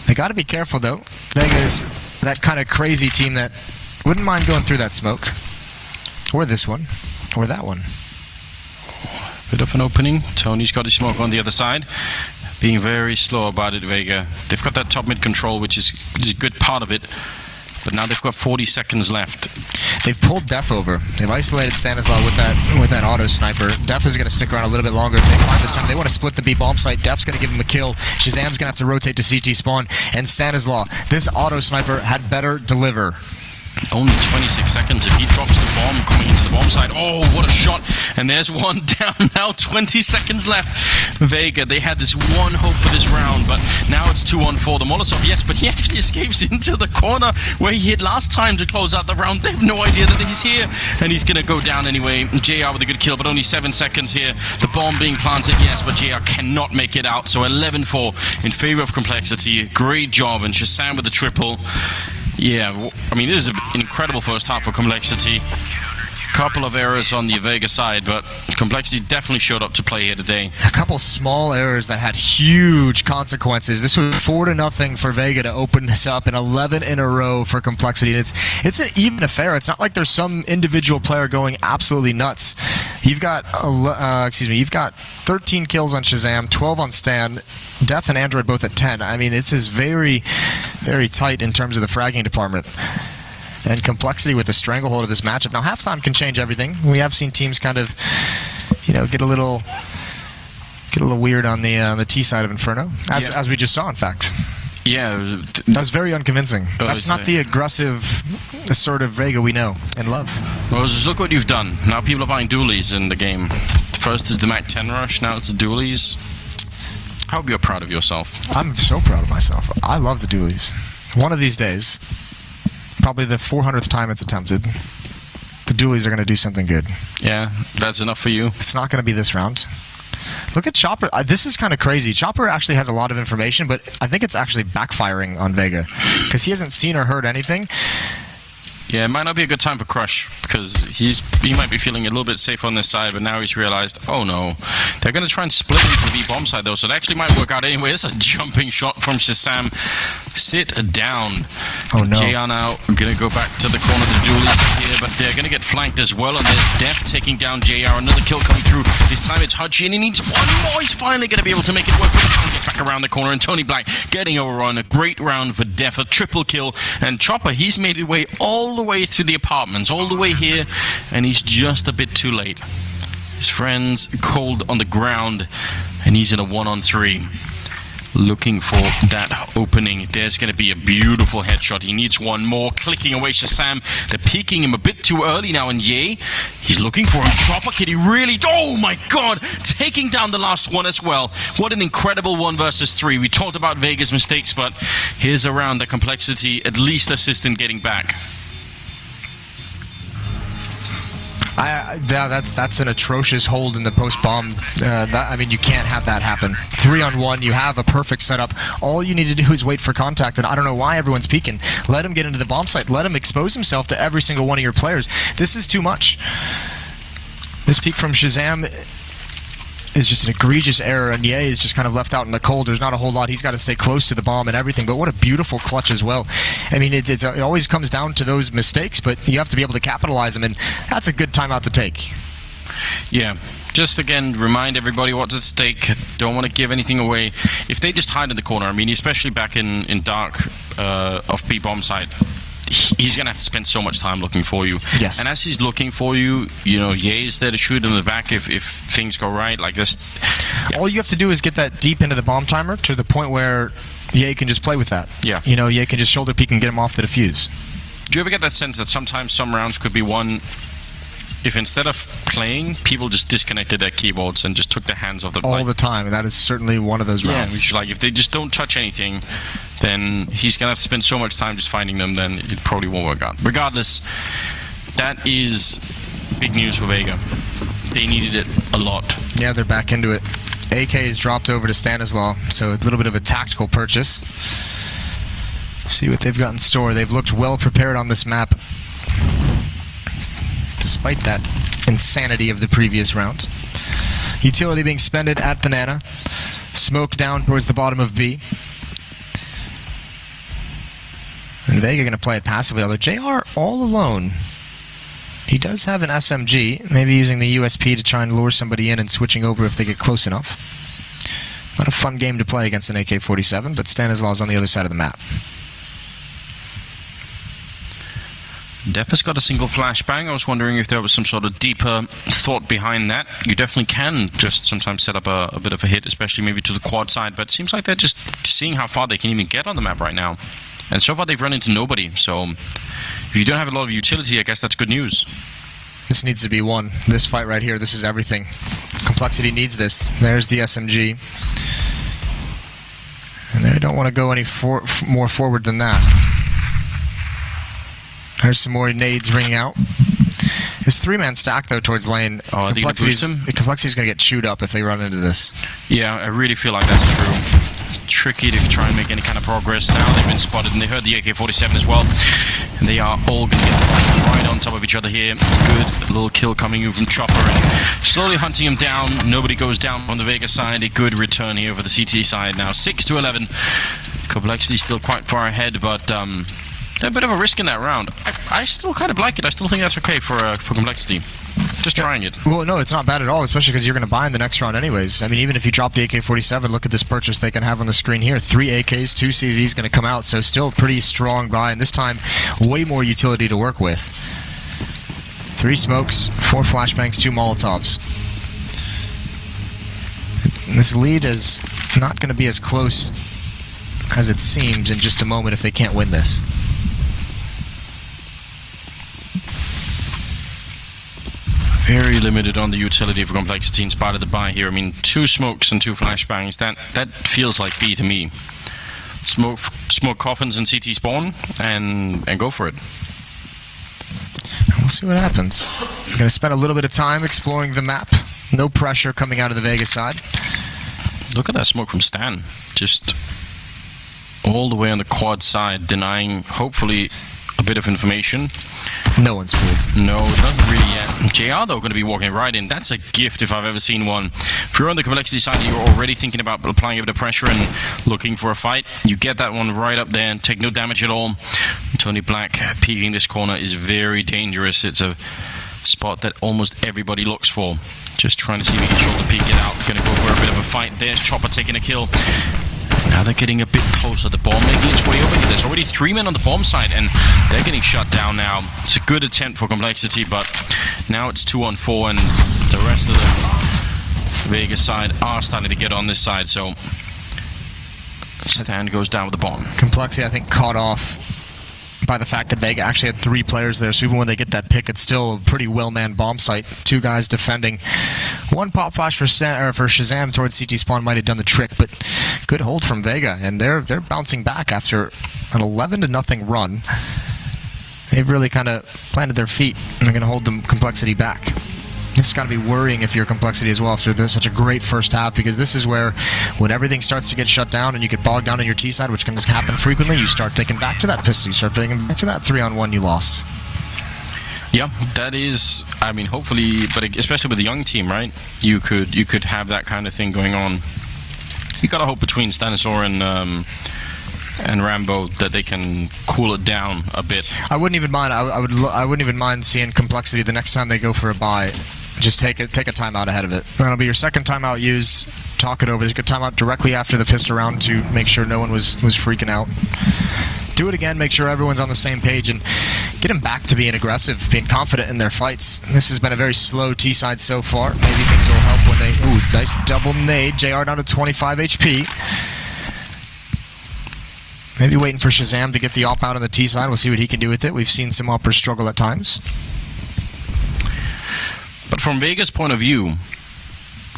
They got to be careful, though. Vega's that kind of crazy team that wouldn't mind going through that smoke. Or this one. Or that one. Bit of an opening. Tony's got his smoke on the other side. Being very slow about it, Vega. They've got that top mid control, which is a good part of it. But now they've got 40 seconds left. They've pulled Def over. They've isolated Stanislaw with that auto sniper. Def is going to stick around a little bit longer if they find this time. They want to split the B bomb site. Def's going to give him a kill. Shazam's going to have to rotate to CT spawn. And Stanislaw, this auto sniper had better deliver. Only 26 seconds. If he drops the bomb coming into the bomb side, oh, what a shot. And there's one down now. 20 seconds left. Vega, they had this one hope for this round, but now it's 2-on-4. The Molotov, yes, but he actually escapes into the corner where he hit last time to close out the round. They have no idea that he's here, and he's going to go down anyway. JR with a good kill, but only 7 seconds here. The bomb being planted, yes, but JR cannot make it out. So 11-4 in favor of compLexity. Great job, and Shazam with the triple. Yeah, I mean, this is an incredible first half for compLexity. Couple of errors on the Vega side, but compLexity definitely showed up to play here today. A couple small errors that had huge consequences. This was 4-0 for Vega to open this up, and 11 in a row for compLexity. And it's an even affair. It's not like there's some individual player going absolutely nuts. You've got you've got 13 kills on Shazam, 12 on Stan, Def and Android both at 10. I mean, it's very, very tight in terms of the fragging department. And compLexity with the stranglehold of this matchup. Now, halftime can change everything. We have seen teams kind of, get a little weird on the T side of Inferno, as we just saw, in fact. Yeah, that was very unconvincing. That's not the aggressive, assertive Vega we know and love. Well, just look what you've done. Now people are buying dualies in the game. First is the Mac 10 rush, now it's the dualies. I hope you're proud of yourself. I'm so proud of myself. I love the dualies. One of these days, probably the 400th time it's attempted, the dualies are going to do something good. Yeah, that's enough for you. It's not going to be this round. Look at Chopper. This is kind of crazy. Chopper actually has a lot of information, but I think it's actually backfiring on Vega because he hasn't seen or heard anything. Yeah, it might not be a good time for Crush because he might be feeling a little bit safe on this side, but now he's realized, oh no, they're going to try and split into the B-bomb side though, so it actually might work out anyway. It's a jumping shot from Shazam. Sit down. Oh no. JR now going to go back to the corner of the dualies here, but they're going to get flanked as well, and there's Def taking down JR. Another kill coming through. This time it's Hutchie, and he needs one more. He's finally going to be able to make it work. Get back around the corner, and Tony Black getting overrun. A great round for Def, a triple kill, and Chopper, he's made his way all the way through the apartments, all the way here, and he's just a bit too late. His friend's cold on the ground, and he's in a 1-on-3. Looking for that opening. There's going to be a beautiful headshot. He needs one more. Clicking away Shazam. They're peeking him a bit too early now, and Ye, he's looking for him. Chopper, can he really? Oh my god! Taking down the last one as well. What an incredible 1 versus 3. We talked about Vega's mistakes, but here's a round that compLexity at least assist in getting back. That's an atrocious hold in the post bomb. I mean, you can't have that happen. 3-on-1, you have a perfect setup. All you need to do is wait for contact, and I don't know why everyone's peeking. Let him get into the bomb site. Let him expose himself to every single one of your players. This is too much. This peek from Shazam is just an egregious error, and Ye is just kind of left out in the cold. There's not a whole lot. He's got to stay close to the bomb and everything, but what a beautiful clutch as well. I mean, it always comes down to those mistakes, but you have to be able to capitalize them, and that's a good timeout to take. Yeah. Just again, remind everybody what's at stake. Don't want to give anything away. If they just hide in the corner, I mean, especially back in dark off B bomb side, he's going to have to spend so much time looking for you. Yes. And as he's looking for you, you know, Ye is there to shoot in the back if things go right, like this. Yeah. All you have to do is get that deep into the bomb timer to the point where Ye can just play with that. Yeah. You know, Ye can just shoulder peek and get him off the defuse. Do you ever get that sense that sometimes some rounds could be won if instead of playing, people just disconnected their keyboards and just took their hands off the all the time, and that is certainly one of those rounds. Which is like, if they just don't touch anything, then he's gonna have to spend so much time just finding them, then it probably won't work out. Regardless, that is big news for Vega. They needed it a lot. Yeah, they're back into it. AK is dropped over to Stanislaw, so a little bit of a tactical purchase. See what they've got in store. They've looked well prepared on this map, despite that insanity of the previous round. Utility being spended at Banana. Smoke down towards the bottom of B. And Vega going to play it passively, although JR all alone. He does have an SMG, maybe using the USP to try and lure somebody in and switching over if they get close enough. Not a fun game to play against an AK-47, but Stanislaw's on the other side of the map. Def has got a single flashbang. I was wondering if there was some sort of deeper thought behind that. You definitely can just sometimes set up a bit of a hit, especially maybe to the quad side, but it seems like they're just seeing how far they can even get on the map right now. And so far they've run into nobody, so if you don't have a lot of utility, I guess that's good news. This needs to be won. This fight right here, this is everything. compLexity needs this. There's the SMG. And they don't want to go any more forward than that. There's some more nades ringing out. His three-man stack, though, towards lane. Oh, compLexity's going to get chewed up if they run into this. Yeah, I really feel like that's true. Tricky to try and make any kind of progress. Now they've been spotted, and they heard the AK-47 as well. And they are all going to get right on top of each other here. Good little kill coming in from Chopper, and slowly hunting him down. Nobody goes down on the Vega side. A good return here for the CT side now. 6-11. compLexity still quite far ahead, but a bit of a risk in that round. I still kind of like it. I still think that's okay for compLexity. Just trying it. Well, no, it's not bad at all, especially because you're going to buy in the next round anyways. I mean, even if you drop the AK-47, look at this purchase they can have on the screen here. 3 AKs, 2 CZs going to come out, so still a pretty strong buy, and this time, way more utility to work with. 3 smokes, 4 flashbangs, 2 Molotovs. And this lead is not going to be as close as it seems in just a moment if they can't win this. Very limited on the utility for compLexity in spite of the buy here. I mean, 2 smokes and 2 flashbangs. That feels like B to me. Smoke coffins and CT spawn and go for it. We'll see what happens. We're going to spend a little bit of time exploring the map. No pressure coming out of the Vega side. Look at that smoke from Stan. Just all the way on the quad side, denying, hopefully, a bit of information. No one's fooled. No, not really yet. JR, though, going to be walking right in. That's a gift if I've ever seen one. If you're on the compLexity side, you're already thinking about applying a bit of pressure and looking for a fight. You get that one right up there and take no damage at all. Tony Black peeking this corner is very dangerous. It's a spot that almost everybody looks for. Just trying to see if he can shoulder peek it out. Going to go for a bit of a fight. There's Chopper taking a kill. Now they're getting a bit closer. The bomb making its way over here. There's already 3 men on the bomb side, and they're getting shut down now. It's a good attempt for compLexity, but now it's 2-on-4, and the rest of the Vega side are starting to get on this side, so Stan goes down with the bomb. compLexity, I think, caught off by the fact that Vega actually had 3 players there, so even when they get that pick, it's still a pretty well-manned bomb site. 2 guys defending. 1 pop flash for Shazam towards CT spawn might have done the trick, but good hold from Vega, and they're bouncing back after an 11-0 run. They've really kind of planted their feet, and they're going to hold the compLexity back. This has got to be worrying if you're compLexity as well after such a great first half, because this is where when everything starts to get shut down and you get bogged down on your T side, which can just happen frequently, you start thinking back to that pistol, you start thinking back to that 3-on-1 you lost. Yeah, that is. I mean, hopefully, but especially with the young team, right? You could have that kind of thing going on. You gotta hope between Stanislaw and Rambo that they can cool it down a bit. I wouldn't even mind. I wouldn't even mind seeing compLexity the next time they go for a buy. Just take a timeout ahead of it. That'll be your second timeout used. Talk it over. There's a good timeout directly after the pistol round to make sure no one was freaking out. Do it again. Make sure everyone's on the same page and get them back to being aggressive, being confident in their fights. This has been a very slow T-side so far. Maybe things will help when they... Ooh, nice double nade. JR down to 25 HP. Maybe waiting for Shazam to get the op out on the T side. We'll see what he can do with it. We've seen some oppers struggle at times. But from Vega's point of view,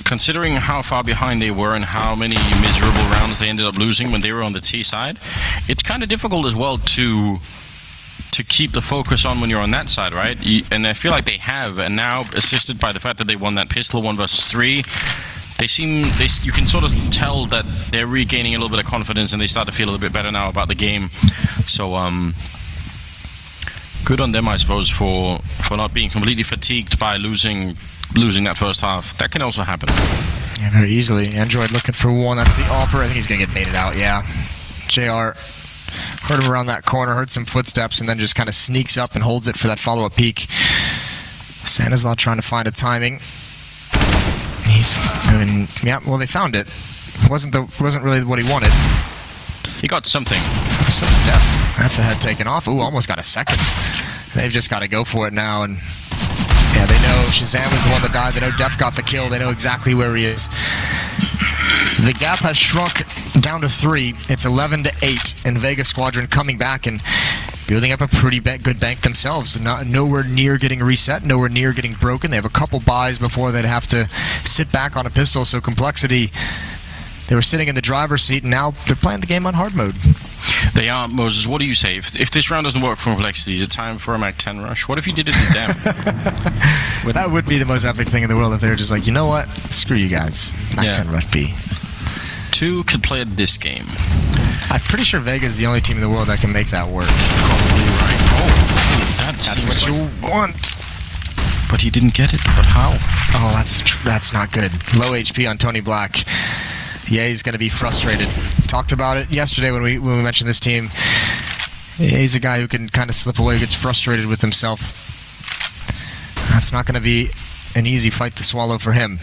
considering how far behind they were and how many miserable rounds they ended up losing when they were on the T side, it's kind of difficult as well to keep the focus on when you're on that side, right? And I feel like they have, and now assisted by the fact that they won that pistol 1 versus 3, you can sort of tell that they're regaining a little bit of confidence and they start to feel a little bit better now about the game. So good on them, I suppose, for not being completely fatigued by losing that first half. That can also happen. Yeah, very easily. Android looking for one. That's the offer. I think he's going to get baited out, yeah. JR heard him around that corner, heard some footsteps, and then just kind of sneaks up and holds it for that follow-up peek. Stanislaw trying to find a timing. Yeah, well, they found it. Wasn't really what he wanted. He got something. So Def, that's a head taken off. Ooh, almost got a second. They've just got to go for it now, and yeah, they know Shazam was the one that died. They know Def got the kill. They know exactly where he is. The gap has shrunk down to 3. It's 11-8, and Vega Squadron coming back and building up a pretty good bank themselves. Nowhere near getting reset, nowhere near getting broken. They have a couple buys before they'd have to sit back on a pistol, so compLexity, they were sitting in the driver's seat, and now they're playing the game on hard mode. They are. Moses, what do you say? If this round doesn't work for compLexity, is it time for a Mac 10 rush? What if you did it to them? That would be the most epic thing in the world if they were just like, you know what? Screw you guys. Mac 10 rush B. 2 could play this game. I'm pretty sure Vega's the only team in the world that can make that work. Probably right. Oh, that's what you want. But he didn't get it. But how? Oh, that's not good. Low HP on Tony Black. Yeah, he's going to be frustrated. Talked about it yesterday when we mentioned this team. He's a guy who can kind of slip away, who gets frustrated with himself. That's not going to be an easy fight to swallow for him.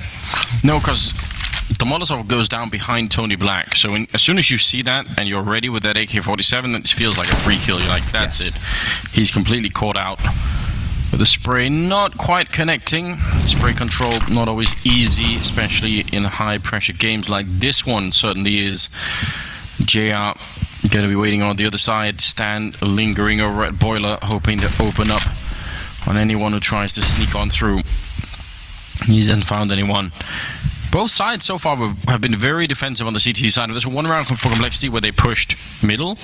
No, because the Molotov goes down behind Tony Black. So as soon as you see that and you're ready with that AK-47, it feels like a free kill. You're like, that's it. He's completely caught out. With the spray not quite connecting. Spray control not always easy, especially in high pressure games like this one certainly is. JR going to be waiting on the other side. Stan lingering over at Boiler, hoping to open up on anyone who tries to sneak on through. He hasn't found anyone. Both sides so far have been very defensive on the CT side. There's one round for compLexity where they pushed middle.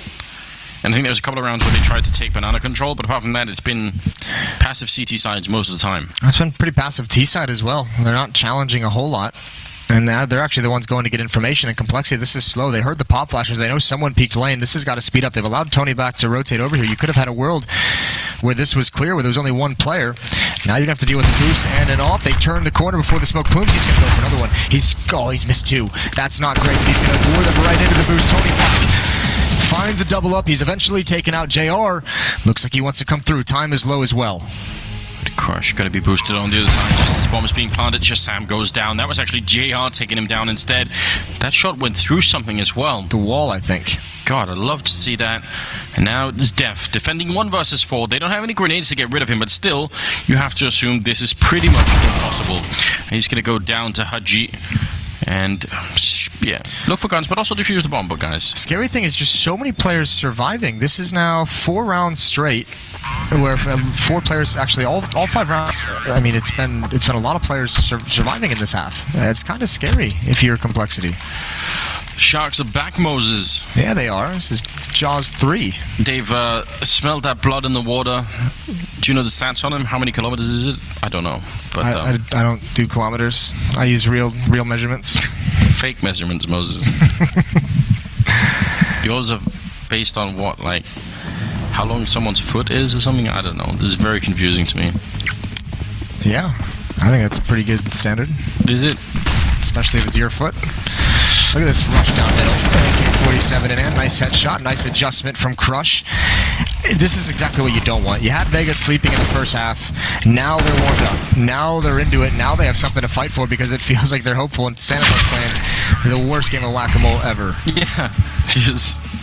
And I think there was a couple of rounds where they tried to take banana control, but apart from that, it's been passive CT sides most of the time. It's been pretty passive T side as well. They're not challenging a whole lot. And they're actually the ones going to get information. And compLexity, this is slow. They heard the pop flashes. They know someone peeked lane. This has got to speed up. They've allowed Tony back to rotate over here. You could have had a world where this was clear, where there was only one player. Now you're going to have to deal with a boost and an off. They turn the corner before the smoke plumes. He's going to go for another one. He's missed 2. That's not great, but he's going to lure them right into the boost. Tony back. Finds a double up. He's eventually taken out JR. Looks like he wants to come through. Time is low as well. Crush going to be boosted on the other side. Just as bomb is being planted, Shazam goes down. That was actually JR taking him down instead. That shot went through something as well. The wall, I think. God, I'd love to see that. And now it's Def defending 1 versus 4. They don't have any grenades to get rid of him, but still, you have to assume this is pretty much impossible. And he's going to go down to Haji. And yeah, look for guns, but also defuse the bomb, guys. Scary thing is just so many players surviving. This is now 4 rounds straight, where 4 players, actually all 5 rounds. I mean, it's been a lot of players surviving in this half. It's kind of scary if you're compLexity. Sharks are back, Moses. Yeah, they are. This is Jaws 3. They've smelled that blood in the water. Do you know the stats on them? How many kilometers is it? I don't know. But I don't do kilometers. I use real measurements. Fake measurements, Moses. Yours are based on what, like how long someone's foot is or something. I don't know. This is very confusing to me. Yeah, I think that's a pretty good standard. Is it? Especially if it's your foot. Look at this rush down middle. AK-47 in hand. Nice headshot. Nice adjustment from Crush. This is exactly what you don't want. You had Vega sleeping in the first half. Now they're warmed up. Now they're into it. Now they have something to fight for because it feels like they're hopeful. And Santa's playing the worst game of whack-a-mole ever. Yeah.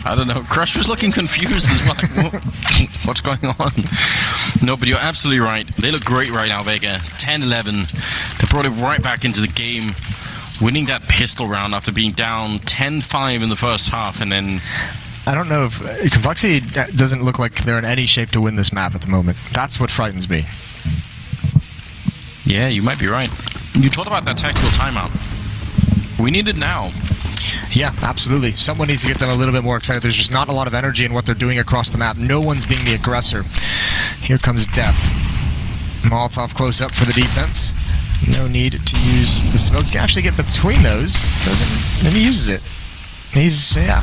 I don't know. Crush was looking confused as well. Like, what's going on? No, but you're absolutely right. They look great right now, Vega. 10-11. They brought it right back into the game. Winning that pistol round after being down 10-5 in the first half, and then... I don't know if... compLexity doesn't look like they're in any shape to win this map at the moment. That's what frightens me. Yeah, you might be right. You talked about that tactical timeout. We need it now. Yeah, absolutely. Someone needs to get them a little bit more excited. There's just not a lot of energy in what they're doing across the map. No one's being the aggressor. Here comes Def. Molotov close up for the defense. No need to use the smoke. You can actually get between those. And he uses it.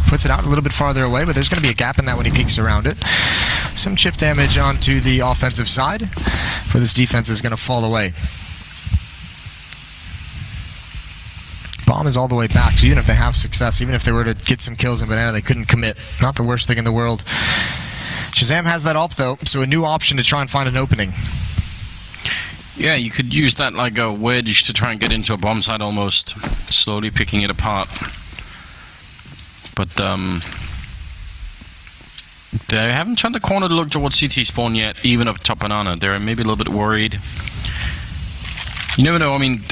Puts it out a little bit farther away, but there's going to be a gap in that when he peeks around it. Some chip damage onto the offensive side, but this defense is going to fall away. Bomb is all the way back, so even if they have success, even if they were to get some kills in Banana, they couldn't commit. Not the worst thing in the world. Shazam has that AWP though, so a new option to try and find an opening. Yeah, you could use that like a wedge to try and get into a bomb site almost, slowly picking it apart. But they haven't turned the corner to look towards CT spawn yet, even up top Banana. They're maybe a little bit worried. You never know, I mean,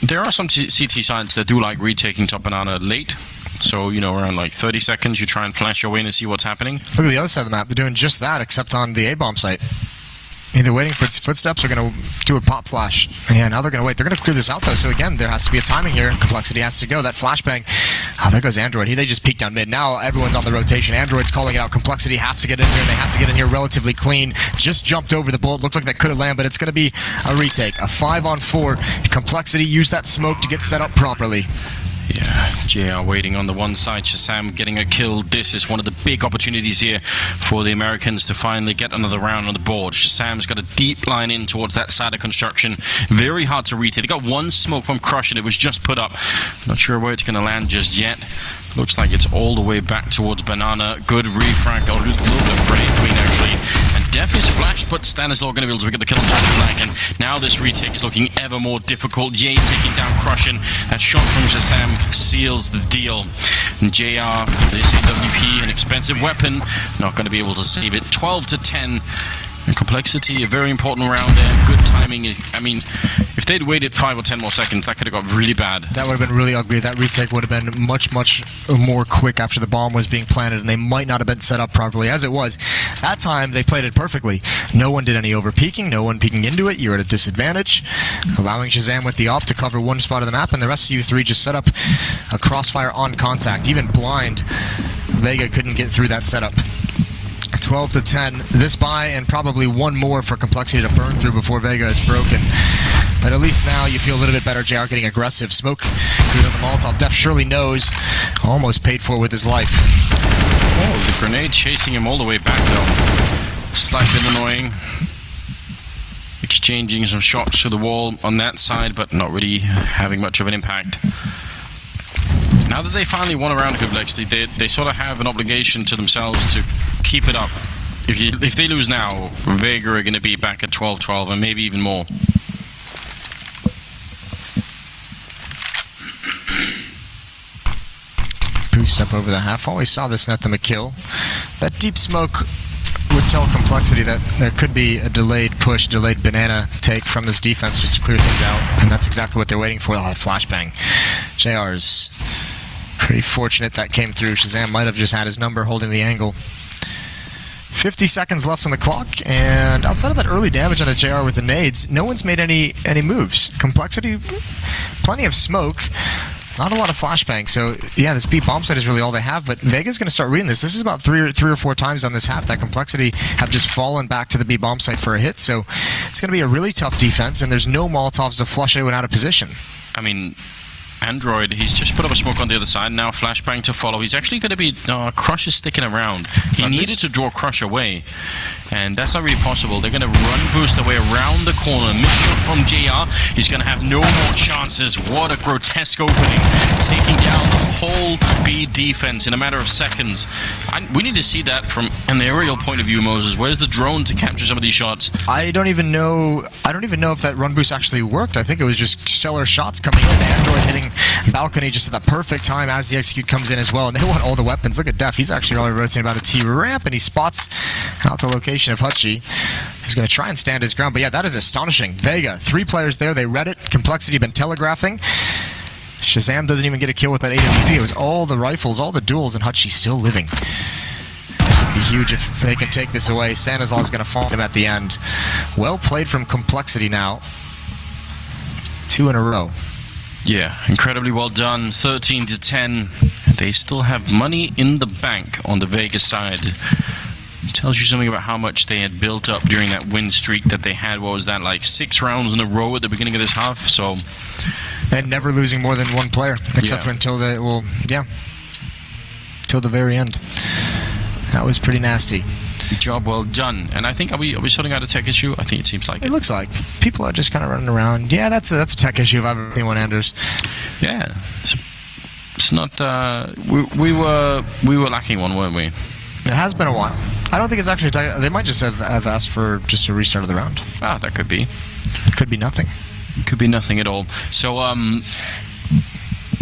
there are some CT sites that do like retaking top Banana late. So, you know, around like 30 seconds, you try and flash your way in and see what's happening. Look at the other side of the map. They're doing just that, except on the A-bomb site. Either waiting for its footsteps or going to do a pop flash. Yeah, now they're going to wait. They're going to clear this out, though. So, again, there has to be a timing here. compLexity has to go. That flashbang. Oh, there goes Android. They just peeked down mid. Now everyone's on the rotation. Android's calling it out. compLexity has to get in here, and they have to get in here relatively clean. Just jumped over the bullet. Looked like that could have landed, but it's going to be a retake. A 5-on-4. compLexity used that smoke to get set up properly. Yeah, JR waiting on the one side, Shazam getting a kill. This is one of the big opportunities here for the Americans to finally get another round on the board. Shazam's got a deep line in towards that side of construction. Very hard to retake. They got one smoke from Crush and it was just put up. Not sure where it's going to land just yet. Looks like it's all the way back towards Banana. Good refract, a little bit of grenade queen actually. And Def is flashed, but Stanislaw going to be able to get the kill on top of Black. And now this retake is looking ever more difficult. Ye taking down Crush, and that shot from Shazam seals the deal. And JR, this AWP, an expensive weapon, not going to be able to save it. 12-10. And compLexity, a very important round there. Good timing. I mean, if they'd waited 5 or 10 more seconds, that could have got really bad. That would have been really ugly. That retake would have been much, much more quick after the bomb was being planted, and they might not have been set up properly. As it was, that time they played it perfectly. No one did any over-peeking, no one peeking into it. You're at a disadvantage, allowing Shazam with the AWP to cover one spot of the map, and the rest of you three just set up a crossfire on contact. Even blind, Vega couldn't get through that setup. 12-10. This buy and probably one more for compLexity to burn through before Vega is broken. But at least now you feel a little bit better. JR getting aggressive. Smoke through the Molotov. Def surely knows. Almost paid for with his life. Oh, the grenade chasing him all the way back though. Slight bit annoying. Exchanging some shots to the wall on that side, but not really having much of an impact. Now that they finally won around compLexity, they sort of have an obligation to themselves to keep it up. If they lose now, Vega are going to be back at 12-12 and maybe even more. Boost up over the half. Always saw this net them a kill. That deep smoke would tell compLexity that there could be a delayed push, delayed banana take from this defense just to clear things out, and that's exactly what they're waiting for. That flashbang. JR's pretty fortunate that came through. Shazam might have just had his number holding the angle. 50 seconds left on the clock, and outside of that early damage on a JR with the nades, no one's made any moves. compLexity, plenty of smoke, not a lot of flashbang. So yeah, this B bomb site is really all they have, but Vega's going to start reading this. This is about three or four times on this half that compLexity have just fallen back to the B bomb site for a hit. So it's going to be a really tough defense, and there's no Molotovs to flush anyone out of position. I mean, Android, he's just put up a smoke on the other side. Now flashbang to follow. He's actually going to be... Crush is sticking around. He needed to draw Crush away, and that's not really possible. They're going to run boost their way around the corner. Mission from JR. He's going to have no more chances. What a grotesque opening. Taking down the whole B defense in a matter of seconds. We need to see that from an aerial point of view, Moses. Where's the drone to capture some of these shots? I don't even know if that run boost actually worked. I think it was just stellar shots coming in. Android hitting balcony just at the perfect time as the execute comes in as well. And they want all the weapons. Look at Def. He's actually only rotating about a T-ramp, and he spots out the location of Hutchie. He's going to try and stand his ground. But yeah, that is astonishing. Vega, 3 players there. They read it. compLexity been telegraphing. Shazam doesn't even get a kill with that AWP. It was all the rifles, all the duels, and Hutchie still living. This would be huge if they can take this away. Stanislaw is going to fall him at the end. Well played from compLexity now. 2 in a row. Yeah, incredibly well done. 13-10. They still have money in the bank on the Vegas side. It tells you something about how much they had built up during that win streak that they had. What was that, like 6 rounds in a row at the beginning of this half? So, and never losing more than 1 player, except for until the till the very end. That was pretty nasty. Good job, well done. And I think, are we sorting out a tech issue? I think it seems like it. It looks like people are just kind of running around. Yeah, that's a tech issue if I've ever seen one, Anders. Yeah, it's not. We were lacking one, weren't we? It has been a while. I don't think it's actually tech. They might just have asked for just a restart of the round. Ah, that could be. Could be nothing. Could be nothing at all. So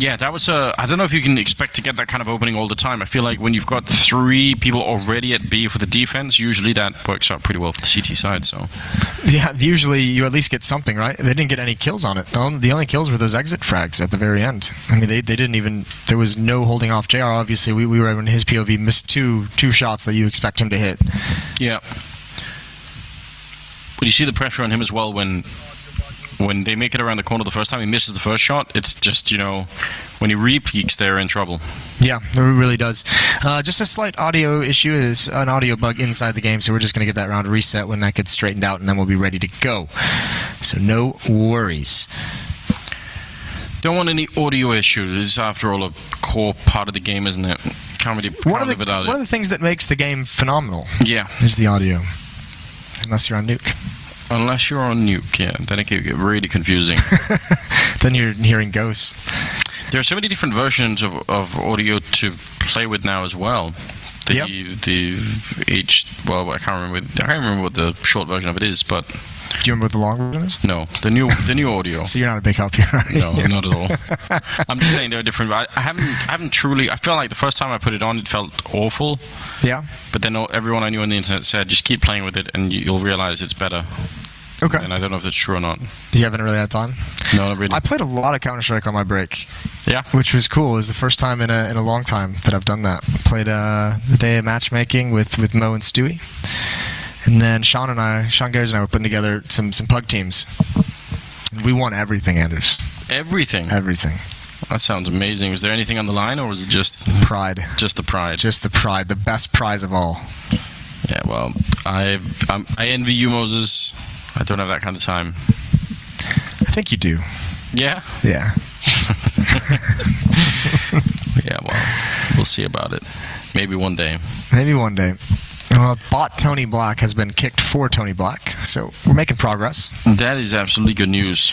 yeah, that was I don't know if you can expect to get that kind of opening all the time. I feel like when you've got 3 people already at B for the defense, usually that works out pretty well for the CT side. So yeah, usually you at least get something, right? They didn't get any kills on it. The only kills were those exit frags at the very end. I mean, they didn't even. There was no holding off JR. Obviously, we were in his POV, missed two shots that you expect him to hit. Yeah, but you see the pressure on him as well when they make it around the corner the first time, he misses the first shot. It's just, when he re-peaks, they're in trouble. Yeah, it really does. Just a slight audio issue. Is an audio bug inside the game, so we're just going to get that round reset when that gets straightened out, and then we'll be ready to go. So no worries. Don't want any audio issues. It's, after all, a core part of the game, isn't it? Can't live without it. One of the things that makes the game phenomenal is the audio. Unless you're on nuke. Unless you're on nuke, yeah. Then it can get really confusing. Then you're hearing ghosts. There are so many different versions of audio to play with now as well. I can't remember what the short version of it is, but... Do you remember what the long version is? No, the new audio. So you're not a big help here, right? No, not at all. I'm just saying there are different. I haven't truly. I felt like the first time I put it on, it felt awful. Yeah. But then everyone I knew on the internet said, just keep playing with it, and you'll realize it's better. Okay. And I don't know if that's true or not. You haven't really had time? No, not really. I played a lot of Counter-Strike on my break. Yeah. Which was cool. It was the first time in a long time that I've done that. I played the day of matchmaking with Mo and Stewie. And then Sean Garrett and I were putting together some pug teams. And we won everything, Anders. Everything? Everything. That sounds amazing. Was there anything on the line, or was it just... Pride. Just the pride. Just the pride. The best prize of all. Yeah, well, I envy you, Moses. I don't have that kind of time. I think you do. Yeah? Yeah. Yeah, well, we'll see about it. Maybe one day. Maybe one day. Well, bot Tony Black has been kicked for Tony Black, so we're making progress. That is absolutely good news.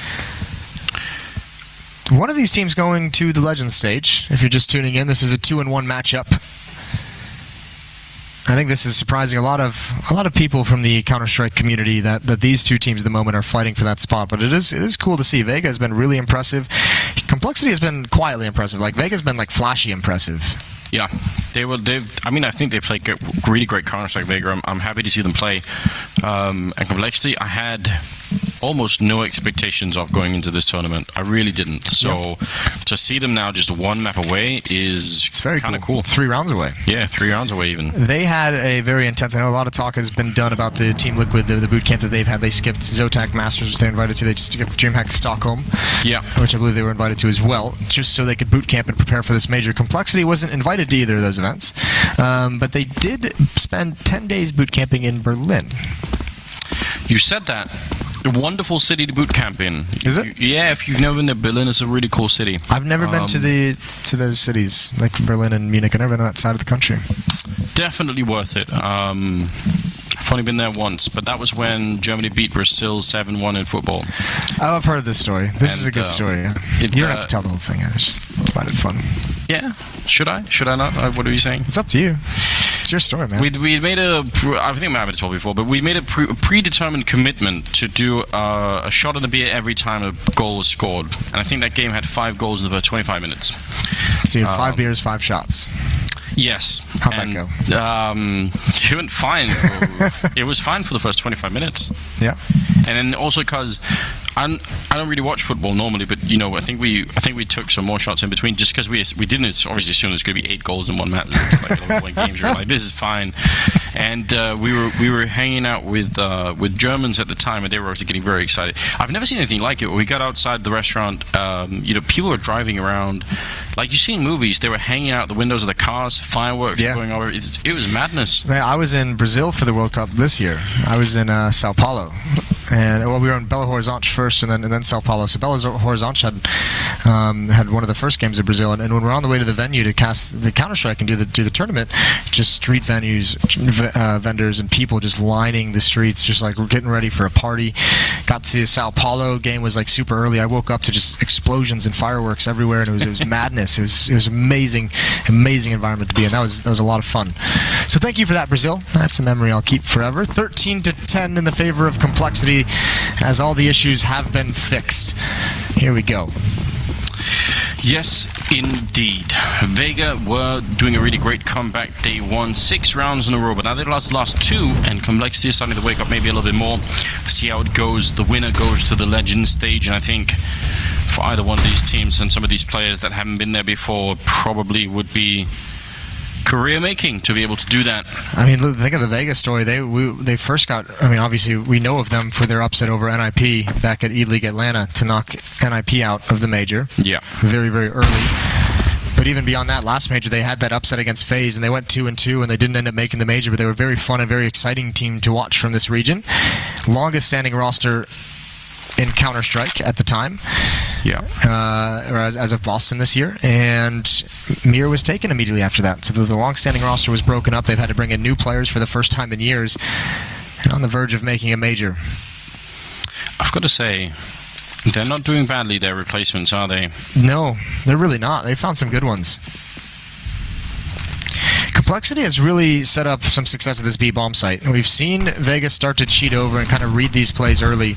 One of these teams going to the Legends stage. If you're just tuning in, this is a 2-1 matchup. I think this is surprising a lot of people from the Counter-Strike community that these two teams at the moment are fighting for that spot. But it is cool to see. Vega has been really impressive. compLexity has been quietly impressive. Like Vega's been like flashy impressive. Yeah, I think they play really great Counter-Strike Vega. I'm happy to see them play. And compLexity, I had almost no expectations of going into this tournament. I really didn't. So to see them now just one map away is kind of cool. 3 rounds away. Yeah, 3 rounds away even. They had a very intense... I know a lot of talk has been done about the Team Liquid, the boot camp that they've had. They skipped Zotac Masters, which they're invited to. They skipped DreamHack Stockholm, which I believe they were invited to as well, just so they could boot camp and prepare for this major. compLexity wasn't invited to either of those events, but they did spend 10 days boot camping in Berlin. You said that. a wonderful city to boot camp in. Is it? Yeah, if you've never been to Berlin, it's a really cool city. I've never been to those cities, like Berlin and Munich. I've never been to that side of the country. Definitely worth it. I've only been there once, but that was when Germany beat Brazil 7-1 in football. Oh, I've heard of this story. This is a good story. You don't have to tell the whole thing. I just find it fun. Yeah. Should I? Should I not? What are you saying? It's up to you. It's your story, man. We made I think I might have told before, but we made a predetermined commitment to do a shot in the beer every time a goal was scored. And I think that game had 5 goals in the first 25 minutes. So you had 5 beers, 5 shots. Yes. How'd that go? It went fine. It was fine for the first 25 minutes. Yeah. And then also because I don't really watch football normally, but you know, I think we took some more shots in between just because we didn't obviously assume there's going to be 8 goals in one match. Like games, we were like, this is fine. And we were hanging out with Germans at the time, and they were actually getting very excited. I've never seen anything like it. When we got outside the restaurant, people were driving around, like you see in movies. They were hanging out the windows of the cars, fireworks going over. It was madness. Man, I was in Brazil for the World Cup this year. I was in Sao Paulo. And we were in Belo Horizonte first, and then Sao Paulo. So Belo Horizonte had one of the first games of Brazil, and when we're on the way to the venue to cast the Counter-Strike and do the tournament, just street venues, vendors, and people just lining the streets, just like we're getting ready for a party. Got to Sao Paulo, game was like super early. I woke up to just explosions and fireworks everywhere, and it was madness. It was amazing environment to be in. That was a lot of fun. So thank you for that, Brazil. That's a memory I'll keep forever. 13-10 in the favor of compLexity, as all the issues have been fixed. Here we go. Yes, indeed. Vega were doing a really great comeback. They won 6 rounds in a row, but now they've lost the last 2, and compLexity is starting to wake up maybe a little bit more. See how it goes. The winner goes to the Legends stage, and I think for either one of these teams and some of these players that haven't been there before, probably would be career making to be able to do that. I mean, think of the Vega story. They first got, I mean, obviously we know of them for their upset over NIP back at E-League Atlanta to knock NIP out of the major. Yeah. Very, very early. But even beyond that, last major they had that upset against FaZe, and they went 2-2, and they didn't end up making the major, but they were a very fun and very exciting team to watch from this region. Longest standing roster in Counter-Strike at the time. Yeah. Or as of Boston this year, and Mir was taken immediately after that. So the long-standing roster was broken up. They've had to bring in new players for the first time in years, and on the verge of making a major. I've got to say, they're not doing badly, their replacements, are they? No, they're really not. They found some good ones. compLexity has really set up some success at this B-bomb site. We've seen Vegas start to cheat over and kind of read these plays early.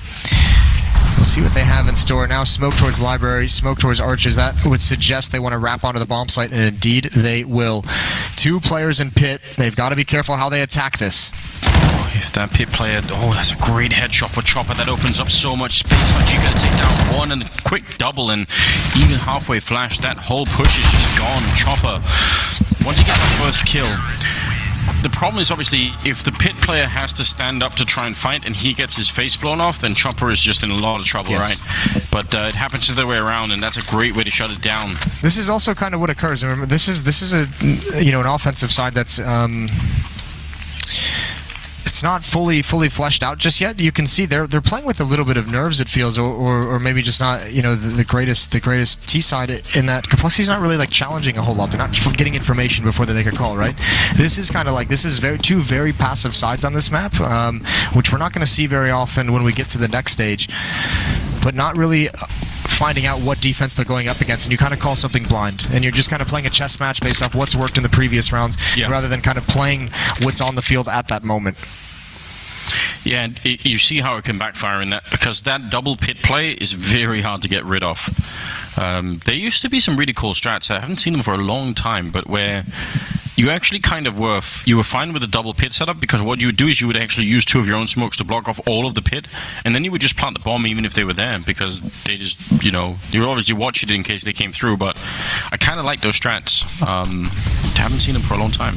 We'll see what they have in store. Now smoke towards library, smoke towards arches. That would suggest they want to wrap onto the bomb site, and indeed they will. 2 players in pit. They've got to be careful how they attack this. Oh, if that pit player... Oh, that's a great headshot for Chopper. That opens up so much space. But you got to take down 1 and a quick double, and even halfway flash, that whole push is just gone. Chopper, once he gets the first kill... The problem is obviously if the pit player has to stand up to try and fight and he gets his face blown off, then Chopper is just in a lot of trouble, yes. Right? But it happens the other way around, and that's a great way to shut it down. This is also kind of what occurs. Remember, this is a an offensive side that's it's not fully fleshed out just yet. You can see they're playing with a little bit of nerves, it feels, or maybe just not the greatest T side in that compLexity's not really like challenging a whole lot. They're not getting information before they make a call, right? This is kind of like two very passive sides on this map, which we're not going to see very often when we get to the next stage, but not really finding out what defense they're going up against, and you kind of call something blind, and you're just kind of playing a chess match based off what's worked in the previous rounds, rather than kind of playing what's on the field at that moment. Yeah, and you see how it can backfire in that, because that double pit play is very hard to get rid of. There used to be some really cool strats. I haven't seen them for a long time, but where you actually kind of were fine with the double pit setup, because what you would do is you would actually use 2 of your own smokes to block off all of the pit, and then you would just plant the bomb even if they were there, because they just, you would obviously watch it in case they came through. But I kind of like those strats. Haven't seen them for a long time.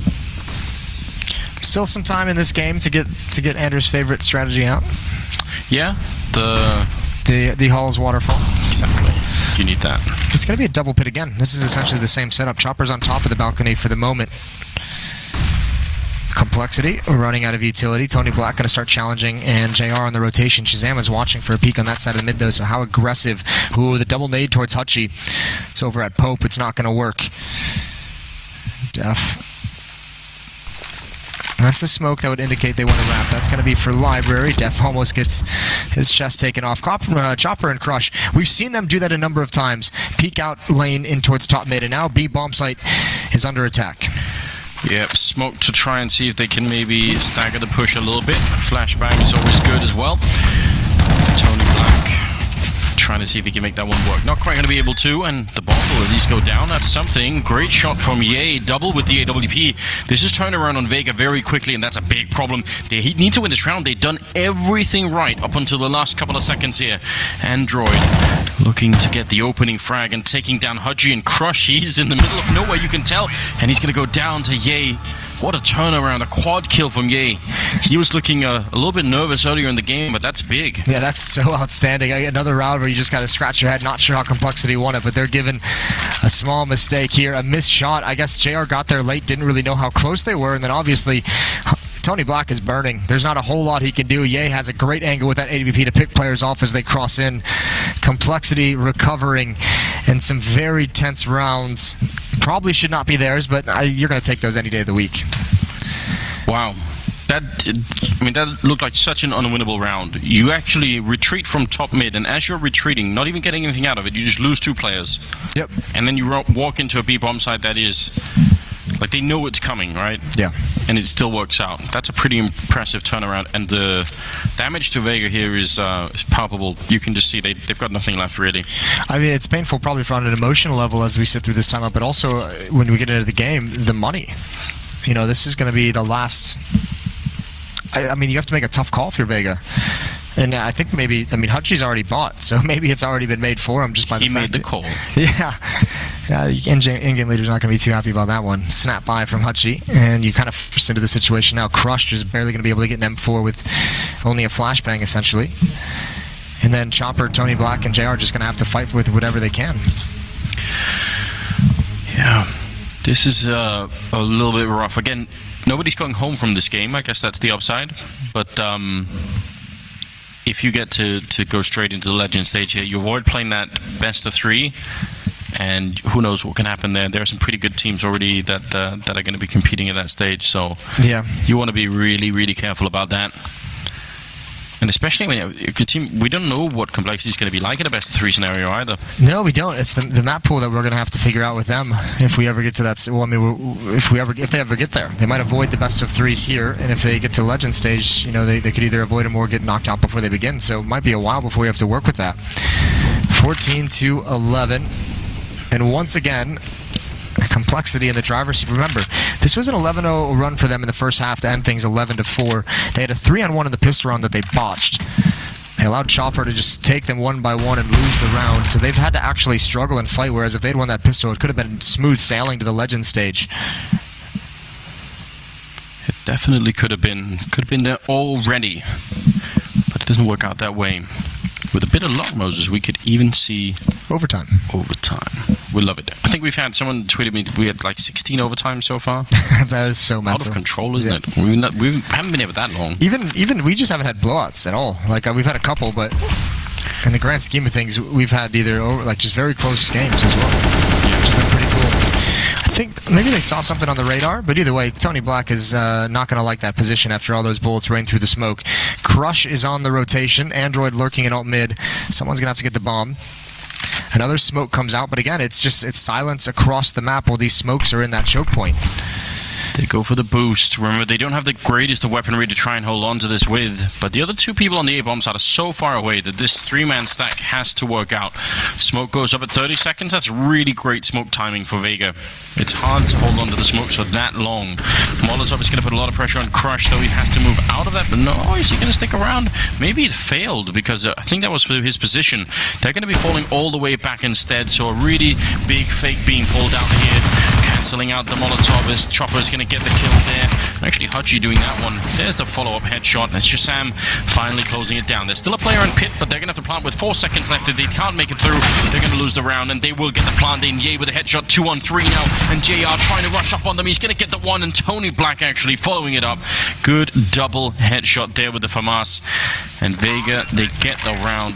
Still some time in this game to get Andrew's favorite strategy out. Yeah, the Hall's waterfall. Exactly. You need that. It's going to be a double pit again. This is essentially the same setup. Chopper's on top of the balcony for the moment. compLexity running out of utility. Tony Black going to start challenging, and JR on the rotation. Shazam is watching for a peek on that side of the mid, though, so how aggressive. Ooh, the double nade towards Hutchie. It's over at Pope. It's not going to work. Def. That's the smoke that would indicate they want to wrap. That's going to be for Library. Def almost gets his chest taken off. Chopper and Crush. We've seen them do that a number of times. Peek out lane in towards top mid, and now B bomb site is under attack. Yep, smoke to try and see if they can maybe stagger the push a little bit. Flashbang is always good as well. Tony Black trying to see if he can make that one work. Not quite going to be able to, and the bomb will at least go down. That's something. Great shot from Ye. Double with the AWP. This is turning around on Vega very quickly, and that's a big problem. They need to win this round. They've done everything right up until the last couple of seconds here. Android looking to get the opening frag and taking down Hudgy and Crush. He's in the middle of nowhere, you can tell, and he's going to go down to Ye. What a turnaround, a quad kill from Ye. He was looking a little bit nervous earlier in the game, but that's big. Yeah, that's so outstanding. Another round where you just got to scratch your head. Not sure how compLexity won it, but they're given a small mistake here. A missed shot. I guess JR got there late, didn't really know how close they were, and then obviously Tony Black is burning. There's not a whole lot he can do. Ye has a great angle with that AWP to pick players off as they cross in. compLexity recovering in some very tense rounds. Probably should not be theirs, but you're going to take those any day of the week. Wow. That looked like such an unwinnable round. You actually retreat from top mid, and as you're retreating, not even getting anything out of it, you just lose 2 players. Yep. And then you walk into a B-bomb site that is... like, they know it's coming, right? Yeah. And it still works out. That's a pretty impressive turnaround, and the damage to Vega here is palpable. You can just see they've got nothing left, really. I mean, it's painful probably on an emotional level as we sit through this timeout, but also when we get into the game, the money. You know, this is going to be the last... I mean, you have to make a tough call for Vega. And I think maybe, I mean, Hutchie's already bought, so maybe it's already been made for him just by the fact he made the call. Yeah. In-game leader's not going to be too happy about that one. Snap by from Hutchie, and you kind of forced into the situation now. Crush is barely going to be able to get an M4 with only a flashbang, essentially. And then Chopper, Tony Black, and JR are just going to have to fight with whatever they can. Yeah. This is a little bit rough. Again, nobody's going home from this game. I guess that's the upside. But if you get to go straight into the Legend stage here, you avoid playing that best of 3. And who knows what can happen there. There are some pretty good teams already that are going to be competing at that stage. So yeah, you want to be really, really careful about that. And especially when a team, we don't know what compLexity is going to be like in a best of 3 scenario either. No, we don't. It's the map pool that we're going to have to figure out with them if we ever get to that. Well, I mean, if they ever get there, they might avoid the best of 3s here, and if they get to Legend stage, you know, they could either avoid them or get knocked out before they begin. So it might be a while before we have to work with that. 14-11, and once again, compLexity in the driver's seat. Remember, this was an 11-0 run for them in the first half to end things 11-4. They had a 3-on-1 in the pistol round that they botched. They allowed Chopper to just take them one by one and lose the round, so they've had to actually struggle and fight, whereas if they'd won that pistol, it could have been smooth sailing to the Legend stage. It definitely could have been there already, but it doesn't work out that way. With a bit of luck, Moses, we could even see overtime. We love it. I think we've had someone tweeted me. We had like 16 overtime so far. That is so mental. Out of control, isn't it? We haven't been here for that long. Even we just haven't had blowouts at all. Like we've had a couple, but in the grand scheme of things, we've had either just very close games as well. Yeah, which has been pretty cool. I think maybe they saw something on the radar, but either way, Tony Black is not going to like that position after all those bullets rain through the smoke. Crush is on the rotation. Android lurking in alt mid. Someone's going to have to get the bomb. Another smoke comes out, but again, it's silence across the map while these smokes are in that choke point. They go for the boost. Remember, they don't have the greatest of weaponry to try and hold on to this with, but the other 2 people on the A-bomb side are so far away that this 3-man stack has to work out. Smoke goes up at 30 seconds. That's really great smoke timing for Vega. It's hard to hold on to the smoke for that long. Molotov is going to put a lot of pressure on Crush, though he has to move out of that. But no, is he going to stick around? Maybe it failed, because I think that was for his position. They're going to be falling all the way back instead, so a really big fake being pulled out here. Can cancelling out the Molotov as Chopper's going to get the kill there. Actually, Hutchie doing that one. There's the follow-up headshot. That's Shazam finally closing it down. There's still a player in pit, but they're going to have to plant with 4 seconds left. If they can't make it through, they're going to lose the round, and they will get the plant in. Ye with a headshot, 2-on-3 now, and JR trying to rush up on them. He's going to get the one, and Tony Black actually following it up. Good double headshot there with the FAMAS. And Vega, they get the round.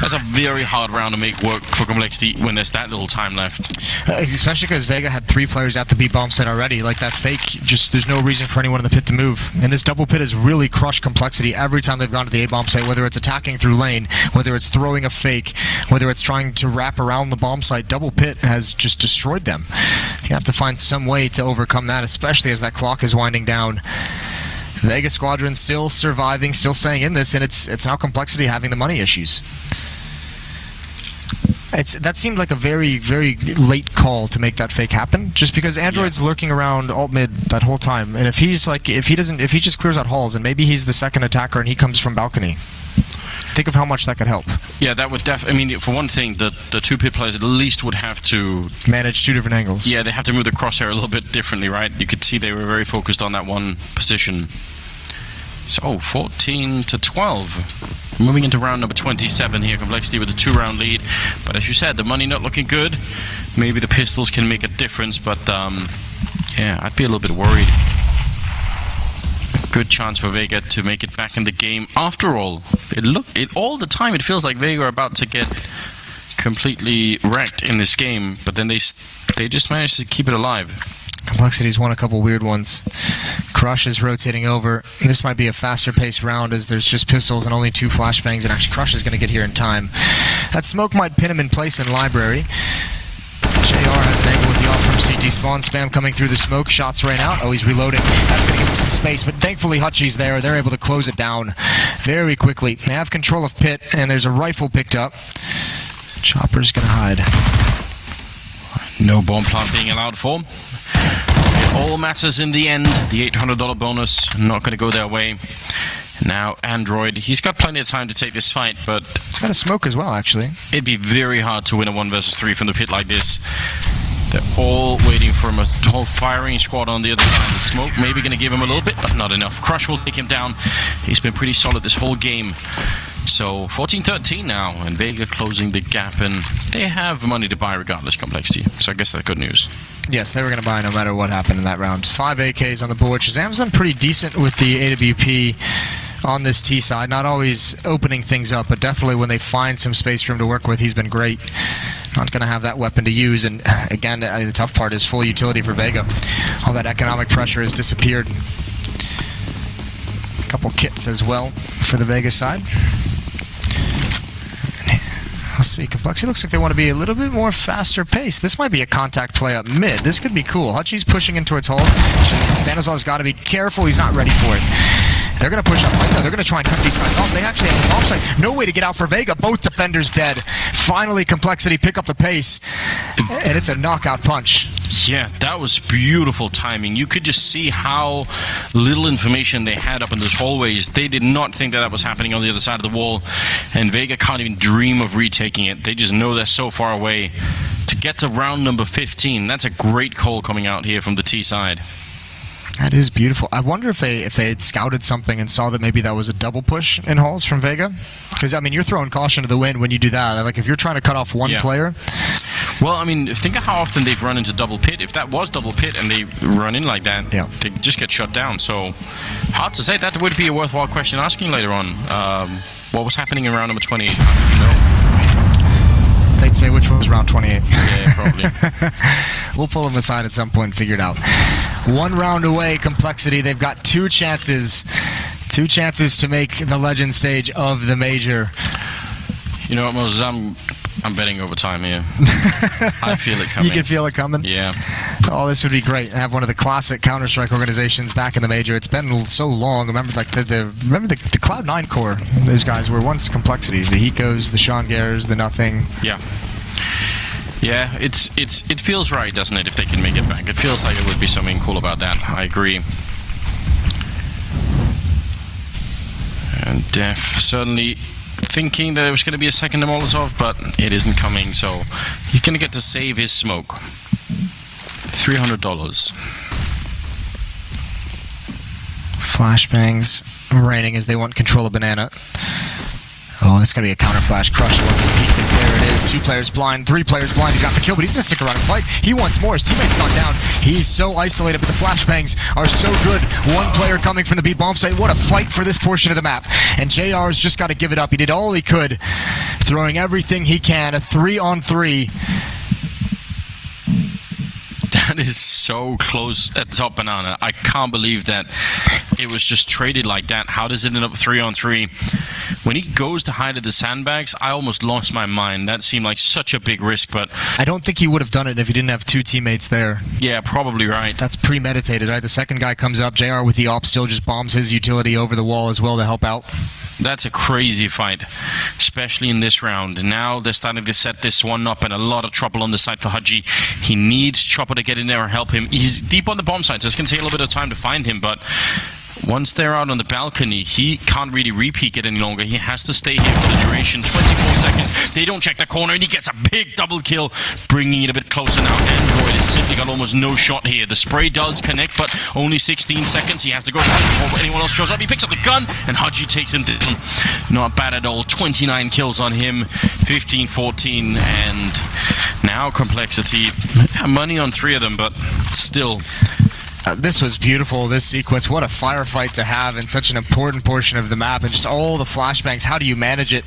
That's a very hard round to make work for compLexity when there's that little time left. Especially because Vega had 3 players at the B bomb site already. Like that fake, just there's no reason for anyone in the pit to move. And this double pit has really crushed compLexity every time they've gone to the A bomb site, whether it's attacking through lane, whether it's throwing a fake, whether it's trying to wrap around the bomb site. Double pit has just destroyed them. You have to find some way to overcome that, especially as that clock is winding down. Vega Squadron still surviving, still staying in this, and it's now compLexity having the money issues. That seemed like a very, very late call to make that fake happen, just because Android's lurking around alt mid that whole time, and if he just clears out halls, and maybe he's the second attacker and he comes from balcony. Think of how much that could help. Yeah, that would I mean, for one thing, the 2 pit players at least would have to manage 2 different angles. Yeah, they have to move the crosshair a little bit differently, right? You could see they were very focused on that one position. So, 14-12. Moving into round number 27 here, compLexity with a 2-round lead. But as you said, the money not looking good. Maybe the pistols can make a difference, but yeah, I'd be a little bit worried. Good chance for Vega to make it back in the game. After all, all the time it feels like Vega are about to get completely wrecked in this game, but then they just managed to keep it alive. compLexity's won a couple weird ones. Crush is rotating over. This might be a faster paced round as there's just pistols and only 2 flashbangs, and actually Crush is going to get here in time. That smoke might pin him in place in library. JR has an angle with the off from CT spawn. Spam coming through the smoke. Shots rain out. Oh, he's reloading. That's going to give him some space, but thankfully Hutchie's there. They're able to close it down very quickly. They have control of pit, and there's a rifle picked up. Chopper's going to hide. No bomb plant being allowed for. It all matters in the end. The $800 bonus not going to go their way. Now Android, he's got plenty of time to take this fight, but it's got a smoke as well, actually. It'd be very hard to win a 1 versus 3 from the pit like this. They're all waiting for him, a whole firing squad on the other side. The smoke maybe going to give him a little bit, but not enough. Crush will take him down. He's been pretty solid this whole game. So 14-13 now, and Vega closing the gap, and they have money to buy regardless, compLexity. So I guess that's good news. Yes, they were going to buy no matter what happened in that round. 5 AKs on the board. Shazam's done pretty decent with the AWP on this T side. Not always opening things up, but definitely when they find some space for him to work with, he's been great. Not going to have that weapon to use, and again, the tough part is full utility for Vega. All that economic pressure has disappeared. A couple kits as well for the Vega side. Let's see, compLexity looks like they want to be a little bit more faster paced. This might be a contact play up mid. This could be cool. Hutchie's pushing in towards Hall. Stanislav's got to be careful. He's not ready for it. They're going to push up right now. They're going to try and cut these guys off. They actually have a bomb site. No way to get out for Vega. Both defenders dead. Finally, compLexity pick up the pace. And it's a knockout punch. Yeah, that was beautiful timing. You could just see how little information they had up in those hallways. They did not think that was happening on the other side of the wall. And Vega can't even dream of retaking it. They just know they're so far away. To get to round number 15, that's a great call coming out here from the T side. That is beautiful. I wonder if they had scouted something and saw that maybe that was a double push in halls from Vega. Because, I mean, you're throwing caution to the wind when you do that. Like, if you're trying to cut off one player. Well, I mean, think of how often they've run into double pit. If that was double pit and they run in like that, they just get shut down. So, hard to say. That would be a worthwhile question asking later on. What was happening in round number 28? They'd say which one was round 28. Yeah, probably. We'll pull them aside at some point and figure it out. 1 round away, compLexity. They've got 2 chances. 2 chances to make the legend stage of the major. You know what, Moses? I'm betting overtime here. I feel it coming. You can feel it coming? Yeah. Oh, this would be great. Have one of the classic Counter-Strike organizations back in the major. It's been so long. Remember, like the Cloud9 core. Those guys were once compLexity. The Hikos, the Sean Gares, the Nothing. Yeah. Yeah, it feels right, doesn't it, if they can make it back? It feels like it would be something cool about that. I agree. And Def certainly thinking that there was going to be a second Molotov, but it isn't coming, so he's going to get to save his smoke. $300. Flashbangs raining as they want control of banana. Oh, this is going to be a counter flash. Crusher wants to peek this. There it is. 2 players blind, 3 players blind. He's got the kill, but he's going to stick around and fight. He wants more. His teammate's gone down. He's so isolated, but the flashbangs are so good. 1 player coming from the B bomb site. What a fight for this portion of the map. And JR's just got to give it up. He did all he could, throwing everything he can. A 3-on-3. That is so close at the top, banana. I can't believe that it was just traded like that. How does it end up 3-on-3? When he goes to hide at the sandbags, I almost lost my mind. That seemed like such a big risk, but I don't think he would have done it if he didn't have 2 teammates there. Yeah, probably right. That's premeditated, right? The second guy comes up, JR with the op still just bombs his utility over the wall as well to help out. That's a crazy fight, especially in this round. Now they're starting to set this one up, and a lot of trouble on the side for Hadji. He needs Chopper to get in there and help him. He's deep on the bomb site, so it's going to take a little bit of time to find him, but once they're out on the balcony, he can't really re-peek it any longer. He has to stay here for the duration. 24 seconds. They don't check the corner, and he gets a big double kill, bringing it a bit closer now. Android has simply got almost no shot here. The spray does connect, but only 16 seconds. He has to go before anyone else shows up. He picks up the gun, and Hadji takes him down. Not bad at all. 29 kills on him. 15-14, and now compLexity. Money on 3 of them, but still. This was beautiful, this sequence. What a firefight to have in such an important portion of the map, and just all the flashbangs. How do you manage it?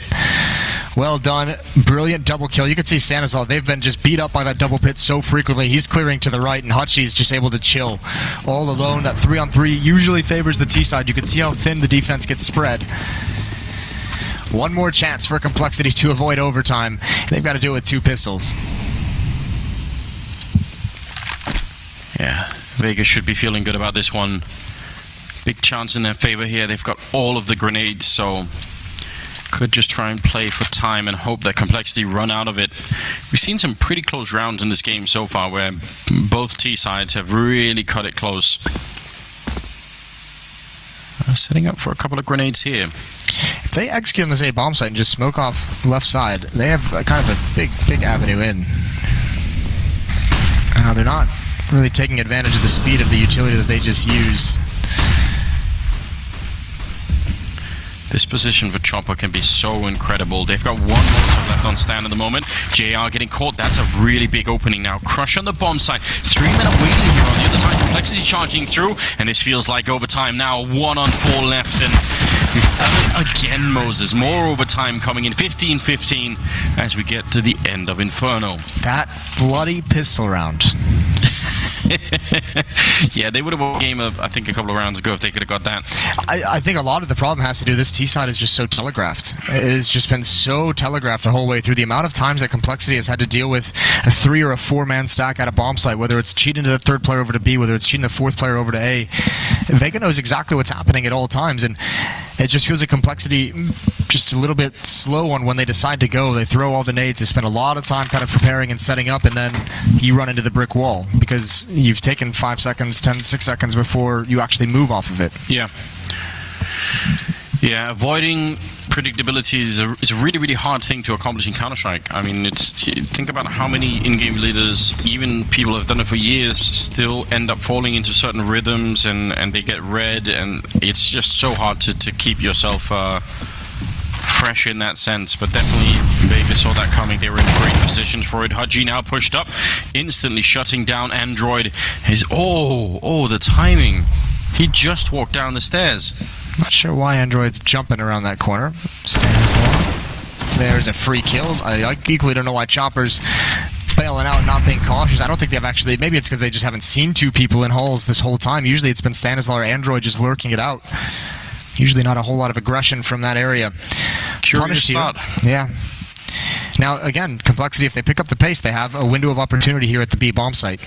Well done. Brilliant double kill. You can see Stanislav, they've been just beat up by that double pit so frequently. He's clearing to the right, and Hachi's just able to chill all alone. That 3-on-3 usually favors the T side. You can see how thin the defense gets spread. One more chance for compLexity to avoid overtime. They've got to do it with 2 pistols. Yeah. Vega should be feeling good about this one. Big chance in their favor here. They've got all of the grenades, so could just try and play for time and hope that compLexity run out of it. We've seen some pretty close rounds in this game so far where both T sides have really cut it close. Setting up for a couple of grenades here. If they execute on this A bomb site and just smoke off left side, they have kind of a big avenue in. They're not really taking advantage of the speed of the utility that they just used. This position for Chopper can be so incredible. They've got 1 Molotov left on stand at the moment. JR getting caught. That's a really big opening now. Crush on the bomb site. 3 men are waiting here on the other side. compLexity charging through, and this feels like overtime now. 1-on-4 left, and we've done it again, Moses. More overtime coming in. 15-15 as we get to the end of Inferno. That bloody pistol round. Yeah, they would have won the game, I think, a couple of rounds ago if they could have got that. I think a lot of the problem has to do, this T side is just so telegraphed. It has just been so telegraphed the whole way through. The amount of times that compLexity has had to deal with a 3 or a 4-man stack at a bomb site, whether it's cheating to the 3rd player over to B, whether it's cheating the 4th player over to A. Vega knows exactly what's happening at all times, and it just feels like compLexity just a little bit slow on when they decide to go. They throw all the nades, they spend a lot of time kind of preparing and setting up, and then you run into the brick wall because you've taken 5 seconds, 6 seconds before you actually move off of it. Yeah. Yeah, avoiding predictability is a really, really hard thing to accomplish in Counter-Strike. I mean, think about how many in-game leaders, even people who have done it for years, still end up falling into certain rhythms and they get red, and it's just so hard to keep yourself fresh in that sense. But definitely Vega saw that coming. They were in great positions for it. Hadji now pushed up, instantly shutting down Android. The timing. He just walked down the stairs. Not sure why Android's jumping around that corner. Stanislav. There's a free kill. I equally don't know why Chopper's bailing out and not being cautious. I don't think they've actually... Maybe it's because they just haven't seen 2 people in halls this whole time. Usually it's been Stanislav or Android just lurking it out. Usually not a whole lot of aggression from that area. Curious thought. Yeah. Now, again, compLexity, if they pick up the pace, they have a window of opportunity here at the B bomb site.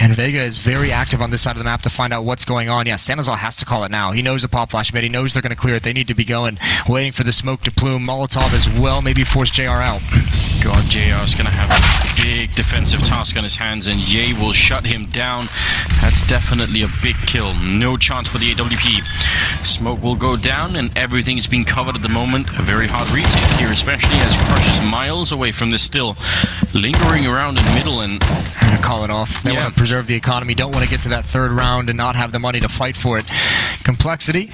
And Vega is very active on this side of the map to find out what's going on. Yeah, Stanislaw has to call it now. He knows the pop flash mid. He knows they're going to clear it. They need to be going, waiting for the smoke to plume. Molotov as well, maybe force JR out. God, JR is going to have a big defensive task on his hands, and Ye will shut him down. That's definitely a big kill. No chance for the AWP. Smoke will go down, and everything is being covered at the moment. A very hard retake here, especially as Crush is miles away from this still. Lingering around in the middle, and I'm going to call it off. They want to preserve the economy, don't want to get to that third round and not have the money to fight for it. compLexity.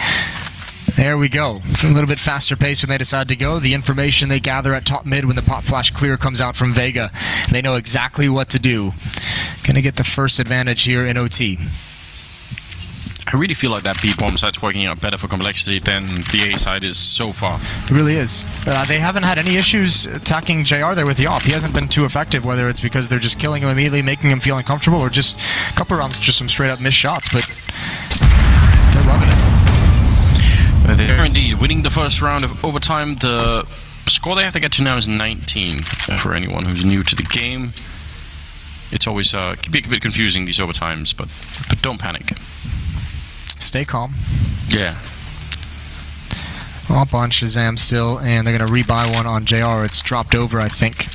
There we go. A little bit faster pace when they decide to go. The information they gather at top mid when the pop flash clear comes out from Vega. They know exactly what to do. Gonna get the first advantage here in OT. I really feel like that B bomb side's working out better for compLexity than the A side is so far. It really is. They haven't had any issues attacking JR there with the AWP. He hasn't been too effective, whether it's because they're just killing him immediately, making him feel uncomfortable, or just a couple rounds, just some straight up missed shots, but they're loving it. They're indeed winning the first round of overtime. The score they have to get to now is 19. For anyone who's new to the game, it's always can be a bit confusing, these overtimes, but don't panic. Stay calm. Yeah. Up on Shazam still, and they're going to rebuy one on JR. It's dropped over, I think.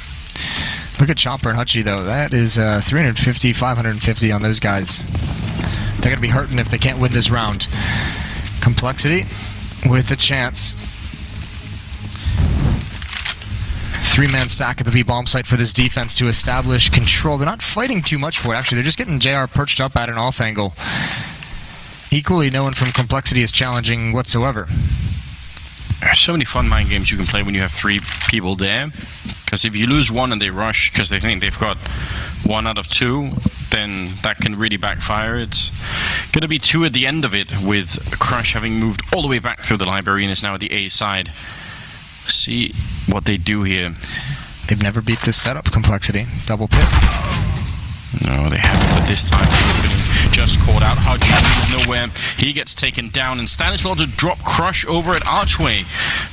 Look at Chopper and Hutchie, though. That is 350, 550 on those guys. They're going to be hurting if they can't win this round. compLexity with a chance. 3-man stack at the B-bomb site for this defense to establish control. They're not fighting too much for it, actually. They're just getting JR perched up at an off angle. Equally, no one from compLexity is challenging whatsoever. There's so many fun mind games you can play when you have 3 people there. Because if you lose one and they rush because they think they've got 1 out of 2, then that can really backfire. It's going to be 2 at the end of it, with Crush having moved all the way back through the library and is now at the A side. See what they do here. They've never beat this setup, compLexity. Double pit. No, they haven't, but this time they've just caught out. Haji in the middle of nowhere. He gets taken down, and Stanislaw to drop Crush over at Archway.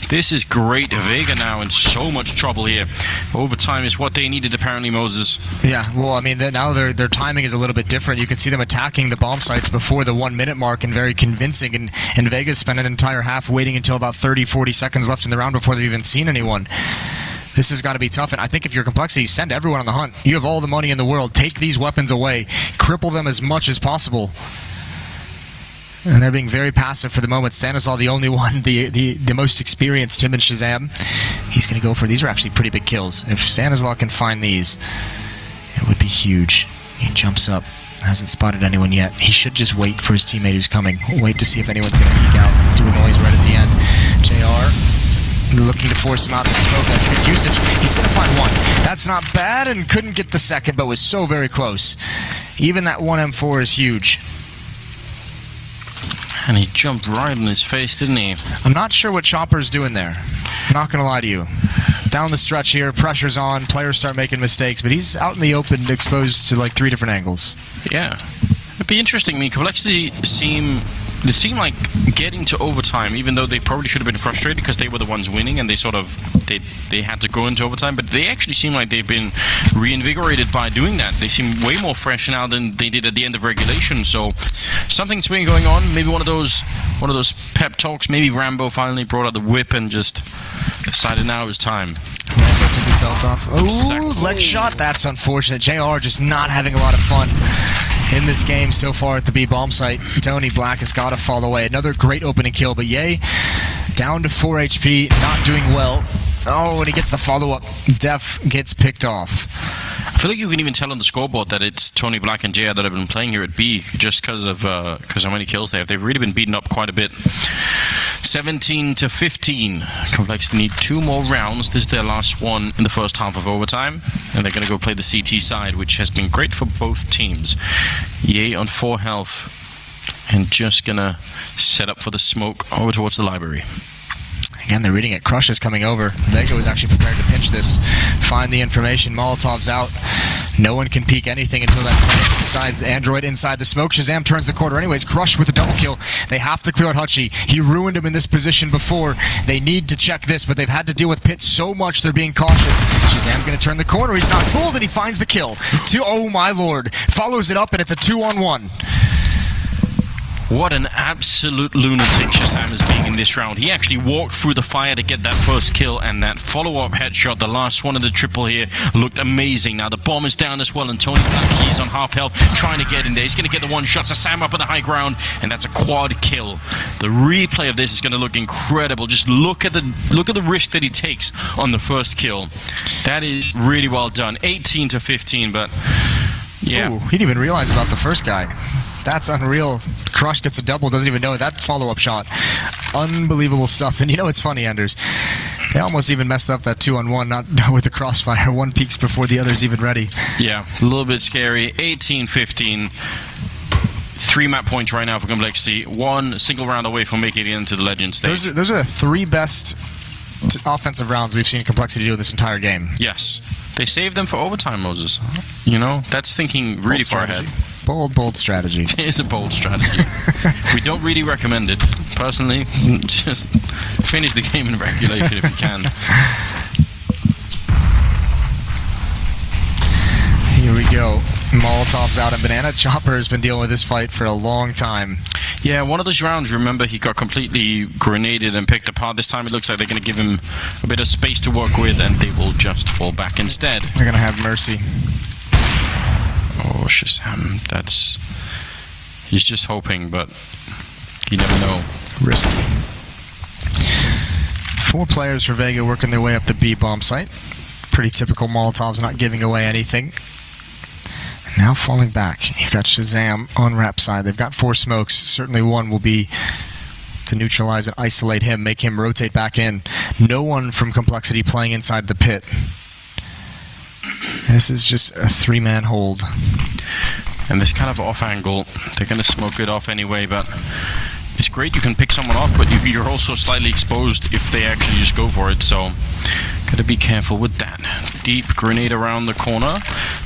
This is great. Vega now in so much trouble here. Overtime is what they needed, apparently, Moses. Yeah, well, I mean, now their timing is a little bit different. You can see them attacking the bomb sites before the 1 minute mark, and very convincing. And Vega's spent an entire half waiting until about 30, 40 seconds left in the round before they've even seen anyone. This has got to be tough, and I think if you're compLexity, send everyone on the hunt. You have all the money in the world. Take these weapons away. Cripple them as much as possible. And they're being very passive for the moment. Stanislaw, the only one, the most experienced, him and Shazam. He's going to go for, these are actually pretty big kills. If Stanislaw can find these, it would be huge. He jumps up. Hasn't spotted anyone yet. He should just wait for his teammate who's coming. Wait to see if anyone's going to peek out. Do a noise right at the end. JR. Looking to force him out the smoke. That's good usage. He's going to find one. That's not bad, and couldn't get the second, but was so very close. Even that 1M4 is huge. And he jumped right in his face, didn't he? I'm not sure what Chopper's doing there. Not going to lie to you. Down the stretch here, pressure's on, players start making mistakes, but he's out in the open, exposed to like 3 different angles. Yeah. It'd be interesting. I mean, compLexity seemed like getting to overtime, even though they probably should have been frustrated because they were the ones winning and they had to go into overtime, but they actually seem like they've been reinvigorated by doing that. They seem way more fresh now than they did at the end of regulation, so something's been going on. Maybe one of those pep talks. Maybe Rambo finally brought out the whip and just decided now it was time. Rambo took his belt off. Oh, Exactly. leg shot. That's unfortunate. JR just not having a lot of fun in this game so far at the B-bomb site. Tony Black has got to fall away. Another great opening kill, but Ye down to 4 HP, not doing well. Oh, and he gets the follow-up. Def gets picked off. I feel like you can even tell on the scoreboard that it's Tony Black and JR that have been playing here at B just because of how many kills they have. They've really been beaten up quite a bit. 17 to 15. compLexity need 2 more rounds. This is their last one in the first half of overtime, and they're going to go play the CT side, which has been great for both teams. Ye on 4 health, and just going to set up for the smoke over towards the library. Again, they're reading it. Crush is coming over. Vega was actually prepared to pinch this. Find the information. Molotov's out. No one can peek anything until that Phoenix decides Android inside the smoke. Shazam turns the corner anyways. Crush with a double kill. They have to clear out Hutchie. He ruined him in this position before. They need to check this, but they've had to deal with Pit so much they're being cautious. Shazam's going to turn the corner. He's not fooled, and he finds the kill. Oh my lord. Follows it up, and it's a 2-on-1. What an absolute lunatic Shazam is being in this round. He actually walked through the fire to get that first kill, and that follow-up headshot, the last one of the triple here, looked amazing. Now the bomb is down as well, and Tony Black, he's on half health, trying to get in there. He's going to get the one shot. Shazam up on the high ground, and that's a quad kill. The replay of this is going to look incredible. Just look at the risk that he takes on the first kill. That is really well done. 18 to 15, but yeah. Ooh, he didn't even realize about the first guy. That's unreal. Crush gets a double, doesn't even know it. That follow-up shot. Unbelievable stuff. And you know, it's funny, Anders. They almost even messed up that 2-on-1, not with the crossfire. One peaks before the other's even ready. Yeah, a little bit scary. 18-15. 3 map points right now for compLexity. 1 single round away from making it into the Legends stage. Those are the 3 best offensive rounds we've seen compLexity do this entire game. Yes. They saved them for overtime, Moses. You know, that's thinking really far ahead. Bold strategy. It is a bold strategy. We don't really recommend it. Personally, just finish the game in regulation if you can. Here we go. Molotov's out, and Banana Chopper has been dealing with this fight for a long time. Yeah, one of those rounds, remember, he got completely grenaded and picked apart. This time it looks like they're going to give him a bit of space to work with, and they will just fall back instead. They're going to have mercy. Oh, Shazam, he's just hoping, but you never know. Risky. 4 players for Vega working their way up the B bomb site. Pretty typical. Molotov's not giving away anything. Now falling back. You've got Shazam on rep side. They've got 4 smokes. Certainly one will be to neutralize and isolate him, make him rotate back in. No one from compLexity playing inside the pit. This is just a 3-man hold. And this kind of off angle, they're going to smoke it off anyway, but it's great you can pick someone off, but you're also slightly exposed if they actually just go for it, so gotta be careful with that. Deep grenade around the corner.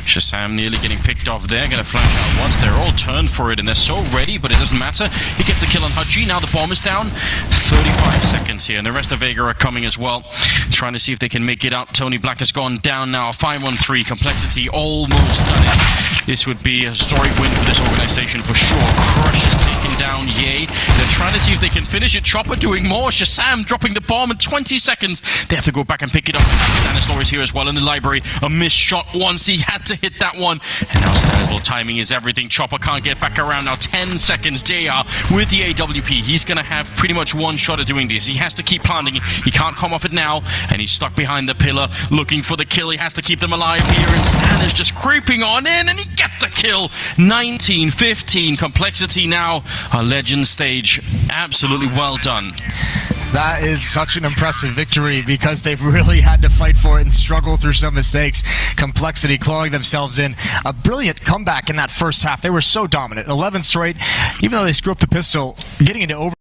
Shazam nearly getting picked off there, gonna flash out once. They're all turned for it, and they're so ready, but it doesn't matter. He gets the kill on Hutchie. Now the bomb is down. 35 seconds here, and the rest of Vega are coming as well, trying to see if they can make it out. Tony Black has gone down now. 5-1-3. compLexity almost done it. This would be a historic win for this organization for sure. Crush is taken down. Yay. They're trying to see if they can finish it. Chopper doing more. Shazam dropping the bomb in 20 seconds. They have to go back and pick it up. Stanislaw is here as well in the library. A missed shot once. He had to hit that one. And now Stanislaw timing is everything. Chopper can't get back around. Now 10 seconds. JR with the AWP. He's going to have pretty much one shot at doing this. He has to keep planting. He can't come off it now. And he's stuck behind the pillar looking for the kill. He has to keep them alive here. And Stan is just creeping on in. And he gets the kill. 19-15. compLexity now a legend stage. Absolutely well done. That is such an impressive victory because they've really had to fight for it and struggle through some mistakes. compLexity clawing themselves in. A brilliant comeback in that first half. They were so dominant. 11 straight. Even though they screw up the pistol, getting into over